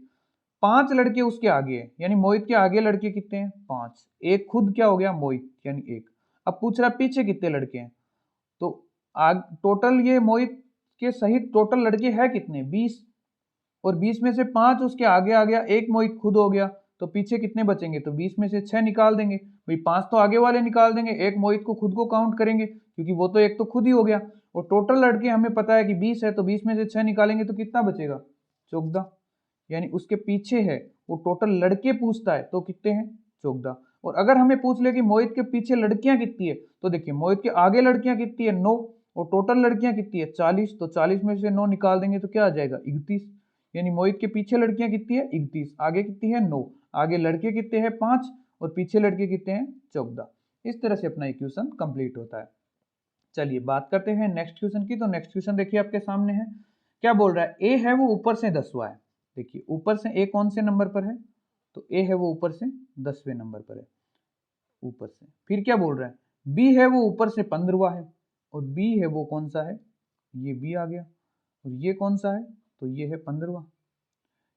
5 लड़के उसके आगे है, यानी मोहित के आगे लड़के कितने हैं, 5। एक खुद क्या हो गया, मोहित यानी 1। अब पूछ रहा पीछे कितने लड़के हैं, तो टोटल ये मोहित के सहित टोटल लड़के हैं कितने, 20। और 20 में से 5 उसके आगे आ गया, एक मोहित खुद हो गया, तो पीछे कितने बचेंगे, तो 20 में से 6 निकाल देंगे भाई। 5 तो आगे वाले निकाल देंगे, एक मोहित को खुद को काउंट करेंगे क्योंकि वो तो एक तो खुद ही हो गया। और टोटल लड़के हमें पता है कि 20 है, तो 20 में से 6 निकालेंगे तो कितना बचेगा, 14। यानी उसके पीछे है, वो टोटल लड़के पूछता है तो कितने हैं, 14। और अगर हमें पूछ ले कि मोहित के पीछे लड़कियां कितनी है, तो देखिए मोहित के आगे लड़कियां कितनी है, 9। और टोटल लड़कियां कितनी है, 40। तो 40 में से 9 निकाल देंगे तो क्या आ जाएगा, 31। यानी मोहित के पीछे लड़कियां कितनी है, 31। आगे कितनी है, 9। आगे लड़के कितने हैं, 5। और पीछे लड़के कितने हैं, 14। इस तरह से अपना इक्वेशन कंप्लीट होता है। चलिए बात करते हैं नेक्स्ट क्वेश्चन की। तो नेक्स्ट क्वेश्चन देखिए आपके सामने है, क्या बोल रहा है, ए है वो ऊपर से 10वां है। देखिए ऊपर से ए कौन से नंबर पर है, तो ए है वो ऊपर से 10वें नंबर पर है, ऊपर से। फिर क्या बोल रहा है, बी है वो ऊपर से 15वां है, और बी है वो कौन सा है, ये बी आ गया। और ये कौन सा है, तो ये है 15वां।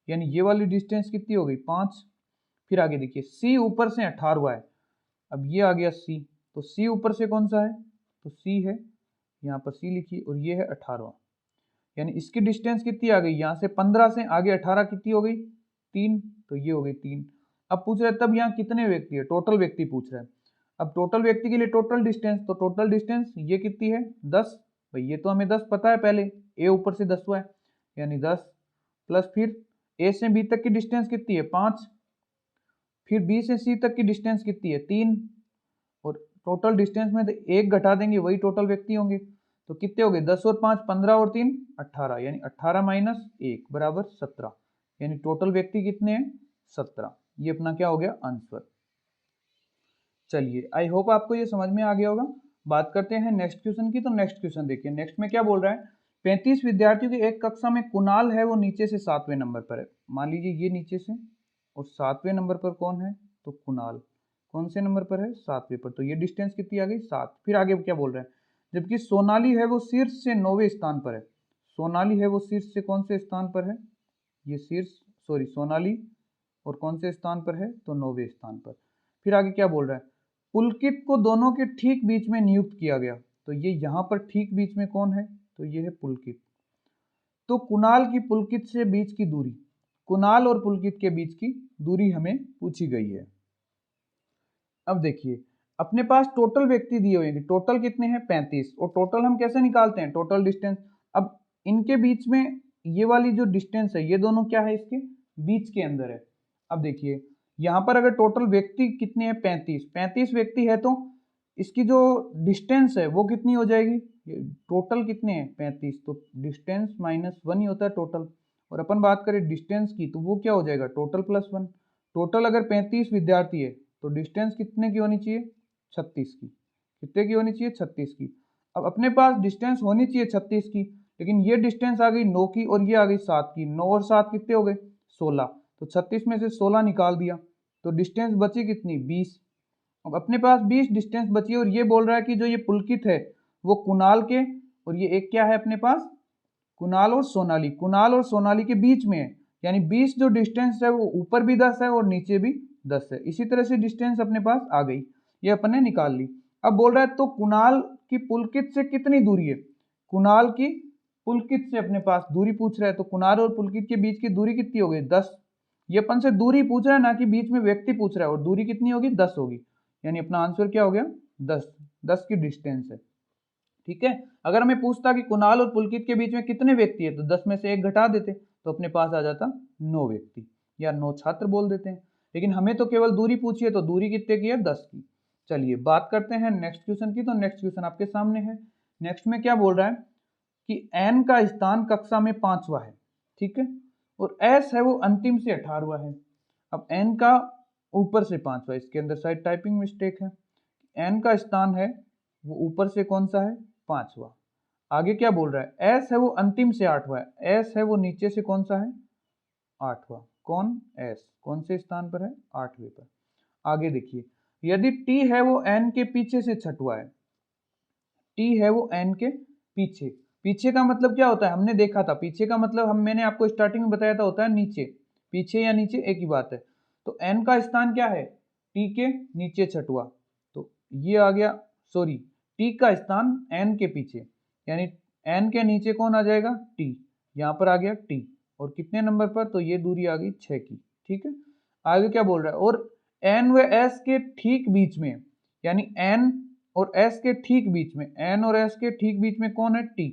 यानी ये वाली डिस्टेंस कितनी हो गई, 5। फिर आगे देखिए सी ऊपर से 18वां है, अब ये आ गया सी, तो सी ऊपर से कौन सा है, तो सी है, यहाँ पर सी लिखिए, और ये है 18वां। यानी इसकी डिस्टेंस कितनी आ गई, यहाँ से 15 से आगे 18 कितनी हो गई, 3। तो ये हो गई 3। अब पूछ रहा है तब यहाँ कितने व्यक्ति है, टोटल व्यक्ति पूछ रहा है। अब टोटल व्यक्ति के लिए टोटल डिस्टेंस, तो टोटल डिस्टेंस ये कितनी है, 10। भाई ये तो हमें 10 पता है पहले, ए ऊपर से 10वां है, यानी 10 प्लस फिर ए से बी तक की डिस्टेंस कितनी है, 5। फिर बी से सी तक की डिस्टेंस कितनी है, 3। और टोटल डिस्टेंस में तो एक घटा देंगे वही टोटल व्यक्ति होंगे, तो कितने हो गए, 10 और 5 15 और 3 18। यानी 18 माइनस 1 बराबर 17। यानी टोटल व्यक्ति कितने हैं, 17। ये अपना क्या हो गया, आंसर। चलिए आई होप आपको ये समझ में आ गया होगा। बात करते हैं नेक्स्ट क्वेश्चन की। तो नेक्स्ट क्वेश्चन देखिए, नेक्स्ट में क्या बोल रहा है, 35 विद्यार्थियों की एक कक्षा में कुणाल है वो नीचे से 7वें नंबर पर है। मान लीजिए ये नीचे से, और 7वें नंबर पर कौन है, तो कुणाल कौन से नंबर पर है, 7वें पर। तो ये डिस्टेंस कितनी आ गई, 7। फिर आगे क्या बोल रहा है, जबकि सोनाली है वो शीर्ष से 9वें स्थान पर है। सोनाली है वो शीर्ष से कौन से स्थान पर है, ये शीर्ष, सॉरी सोनाली, और कौन से स्थान पर है, तो 9वें स्थान पर। फिर आगे क्या बोल रहा है, पुलकित को दोनों के ठीक बीच में नियुक्त किया गया। तो ये यहाँ पर ठीक बीच में कौन है, तो ये है पुलकित। तो कुणाल की पुलकित से बीच की दूरी, कुणाल और पुलकित के बीच की दूरी हमें पूछी गई है। अब देखिए अपने पास टोटल व्यक्ति दिए हुए हैं, टोटल कितने हैं, 35। और टोटल हम कैसे निकालते हैं, टोटल डिस्टेंस। अब इनके बीच में ये वाली जो डिस्टेंस है, ये दोनों क्या है, इसके बीच के अंदर है। अब देखिए यहाँ पर अगर टोटल व्यक्ति कितने हैं, 35 व्यक्ति है, तो इसकी जो डिस्टेंस है वो कितनी हो जाएगी, टोटल कितने हैं, 35। तो डिस्टेंस माइनस 1 ही होता है टोटल। और अपन बात करें डिस्टेंस की, तो वो क्या हो जाएगा, टोटल प्लस 1। टोटल अगर 35 विद्यार्थी है तो डिस्टेंस कितने की होनी चाहिए, 36 की। कितने की होनी चाहिए, 36 की। अब अपने पास डिस्टेंस होनी चाहिए 36 की, लेकिन ये डिस्टेंस आ गई 9 की, और ये आ गई 7 की। 9 और 7 कितने हो गए, 16। तो 36 में से 16 निकाल दिया, तो डिस्टेंस बची कितनी, 20। अब अपने पास 20 डिस्टेंस बची, और ये बोल रहा है कि जो ये पुलकित है वो कुणाल के, और ये एक क्या है अपने पास, कुणाल और सोनाली, कुणाल और सोनाली के बीच में है। यानी 20 जो डिस्टेंस है वो ऊपर भी 10 है और नीचे भी 10 है। इसी तरह से डिस्टेंस अपने पास आ गई, ये अपन ने निकाल ली। अब बोल रहा है तो कुणाल की पुलकित से कितनी दूरी है, कुणाल की पुलकित से अपने पास दूरी पूछ रहा है, तो कुणाल और पुलकित के बीच की दूरी कितनी हो गई, 10। ये अपन से दूरी पूछ रहा है ना कि बीच में व्यक्ति पूछ रहा है, और दूरी कितनी होगी 10 होगी, यानी अपना आंसर क्या हो गया 10 की डिस्टेंस है। ठीक है, अगर हमें पूछता कि कुणाल और पुलकित के बीच में कितने व्यक्ति है तो 10 में से 1 घटा देते तो अपने पास आ जाता 9 व्यक्ति या 9 छात्र बोल देते हैं। लेकिन हमें तो केवल दूरी पूछी है, तो दूरी कितने की है 10 की। चलिए बात करते हैं नेक्स्ट क्वेश्चन की। तो नेक्स्ट क्वेश्चन आपके सामने है। नेक्स्ट में क्या बोल रहा है कि एन का स्थान कक्षा में 5वां है, ठीक है, और एस है वो अंतिम से 18वां है। अब एन का ऊपर से 5वां, इसके अंदर शायद टाइपिंग मिस्टेक है। एन का स्थान है वो ऊपर से कौन सा है 5वां। आगे क्या बोल रहा है, एस है वो अंतिम से 8वां है, एस है वो नीचे से कौन सा है 8वां। कौन एस कौन से स्थान पर है 8वें पर। आगे देखिए, यदि टी है वो एन के पीछे से 6वां है, टी है वो एन के पीछे। पीछे का मतलब क्या होता है, हमने देखा था पीछे का मतलब मैंने आपको स्टार्टिंग में बताया था होता है नीचे। पीछे या नीचे एक ही बात है। तो एन का स्थान क्या है टी के नीचे 6वां, तो ये आ गया, सॉरी टी का स्थान एन के पीछे, यानी एन के नीचे कौन आ जाएगा टी, यहाँ पर आ गया टी, और कितने नंबर पर, तो ये दूरी आ गई 6 की। ठीक है, आगे क्या बोल रहा है, और एन व एस के ठीक बीच में, यानी एन और एस के ठीक बीच में, एन और एस के ठीक बीच में कौन है टी।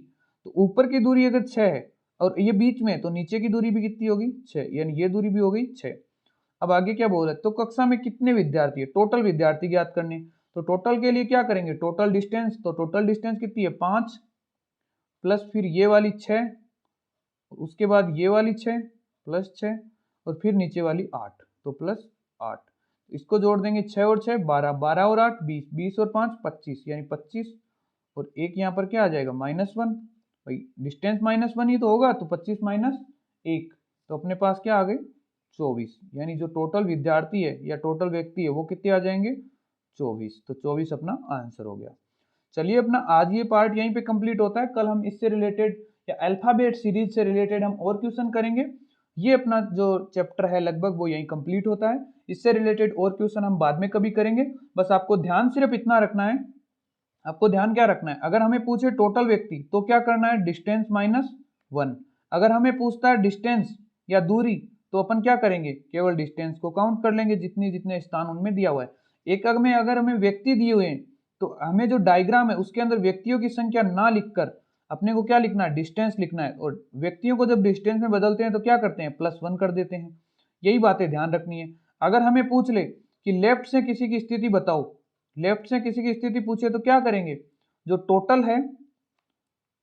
तो ऊपर की दूरी अगर 6 है और ये बीच में, तो नीचे की दूरी भी कितनी होगी 6, यानी ये दूरी भी हो गई 6। अब आगे क्या बोल रहा है, तो कक्षा में कितने विद्यार्थी है, टोटल विद्यार्थी ज्ञात करने। तो टोटल के लिए क्या करेंगे, टोटल डिस्टेंस, तो टोटल डिस्टेंस कितनी है 5 प्लस फिर ये वाली 6, उसके बाद ये वाली 6 प्लस 6, और फिर नीचे वाली 8, तो प्लस 8। इसको जोड़ देंगे 6 और 6 12, 12 और 8 20, 20 और 5 25, यानी 25, और एक यहाँ पर क्या आ जाएगा -1, भाई डिस्टेंस -1 ही तो होगा, तो 25 माइनस 1, तो अपने पास क्या आ गए 24, यानी जो टोटल विद्यार्थी है या टोटल व्यक्ति है वो कितने आ जाएंगे 24, तो 24 अपना आंसर हो गया। चलिए अपना आज ये पार्ट यहीं पे कंप्लीट होता है। कल हम इससे रिलेटेड या अल्फाबेट सीरीज से रिलेटेड हम और क्वेश्चन करेंगे। ये अपना जो चैप्टर है लगभग वो यहीं कंप्लीट होता है। इससे रिलेटेड और क्वेश्चन हम बाद में कभी करेंगे। बस आपको ध्यान सिर्फ इतना रखना है, आपको ध्यान क्या रखना है, अगर हमें पूछे टोटल व्यक्ति तो क्या करना है डिस्टेंस -1। अगर हमें पूछता है डिस्टेंस या दूरी तो अपन क्या करेंगे, केवल डिस्टेंस को काउंट कर लेंगे जितने जितने स्थान उनमें दिया हुआ है। एक अगर हमें व्यक्ति दिए हुए हैं तो हमें जो डायग्राम है उसके अंदर व्यक्तियों की संख्या ना लिखकर अपने को क्या लिखना है डिस्टेंस लिखना है, और व्यक्तियों को जब डिस्टेंस में बदलते हैं तो क्या करते हैं +1 कर देते हैं। यही बातें ध्यान रखनी है। अगर हमें पूछ ले कि लेफ्ट से किसी की स्थिति बताओ, लेफ्ट से किसी की स्थिति पूछे तो क्या करेंगे, जो टोटल है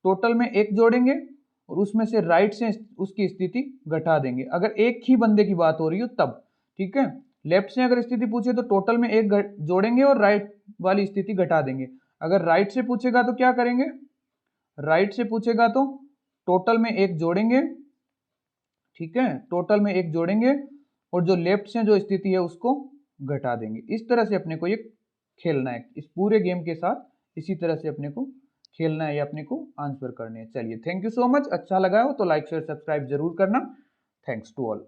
टोटल में 1 जोड़ेंगे और उसमें से राइट से उसकी स्थिति घटा देंगे, अगर एक ही बंदे की बात हो रही हो तब। ठीक है, लेफ्ट से अगर स्थिति पूछे तो टोटल में 1 जोड़ेंगे और राइट वाली स्थिति घटा देंगे। अगर राइट से पूछेगा तो क्या करेंगे, राइट से पूछेगा तो टोटल में 1 जोड़ेंगे, ठीक है, टोटल में 1 जोड़ेंगे और जो लेफ्ट से जो स्थिति है उसको घटा देंगे। इस तरह से अपने को ये खेलना है, इस पूरे गेम के साथ इसी तरह से अपने को खेलना है या अपने को आंसर करने हैं। चलिए थैंक यू सो मच, अच्छा लगा हो तो लाइक शेयर सब्सक्राइब जरूर करना। Thanks to all.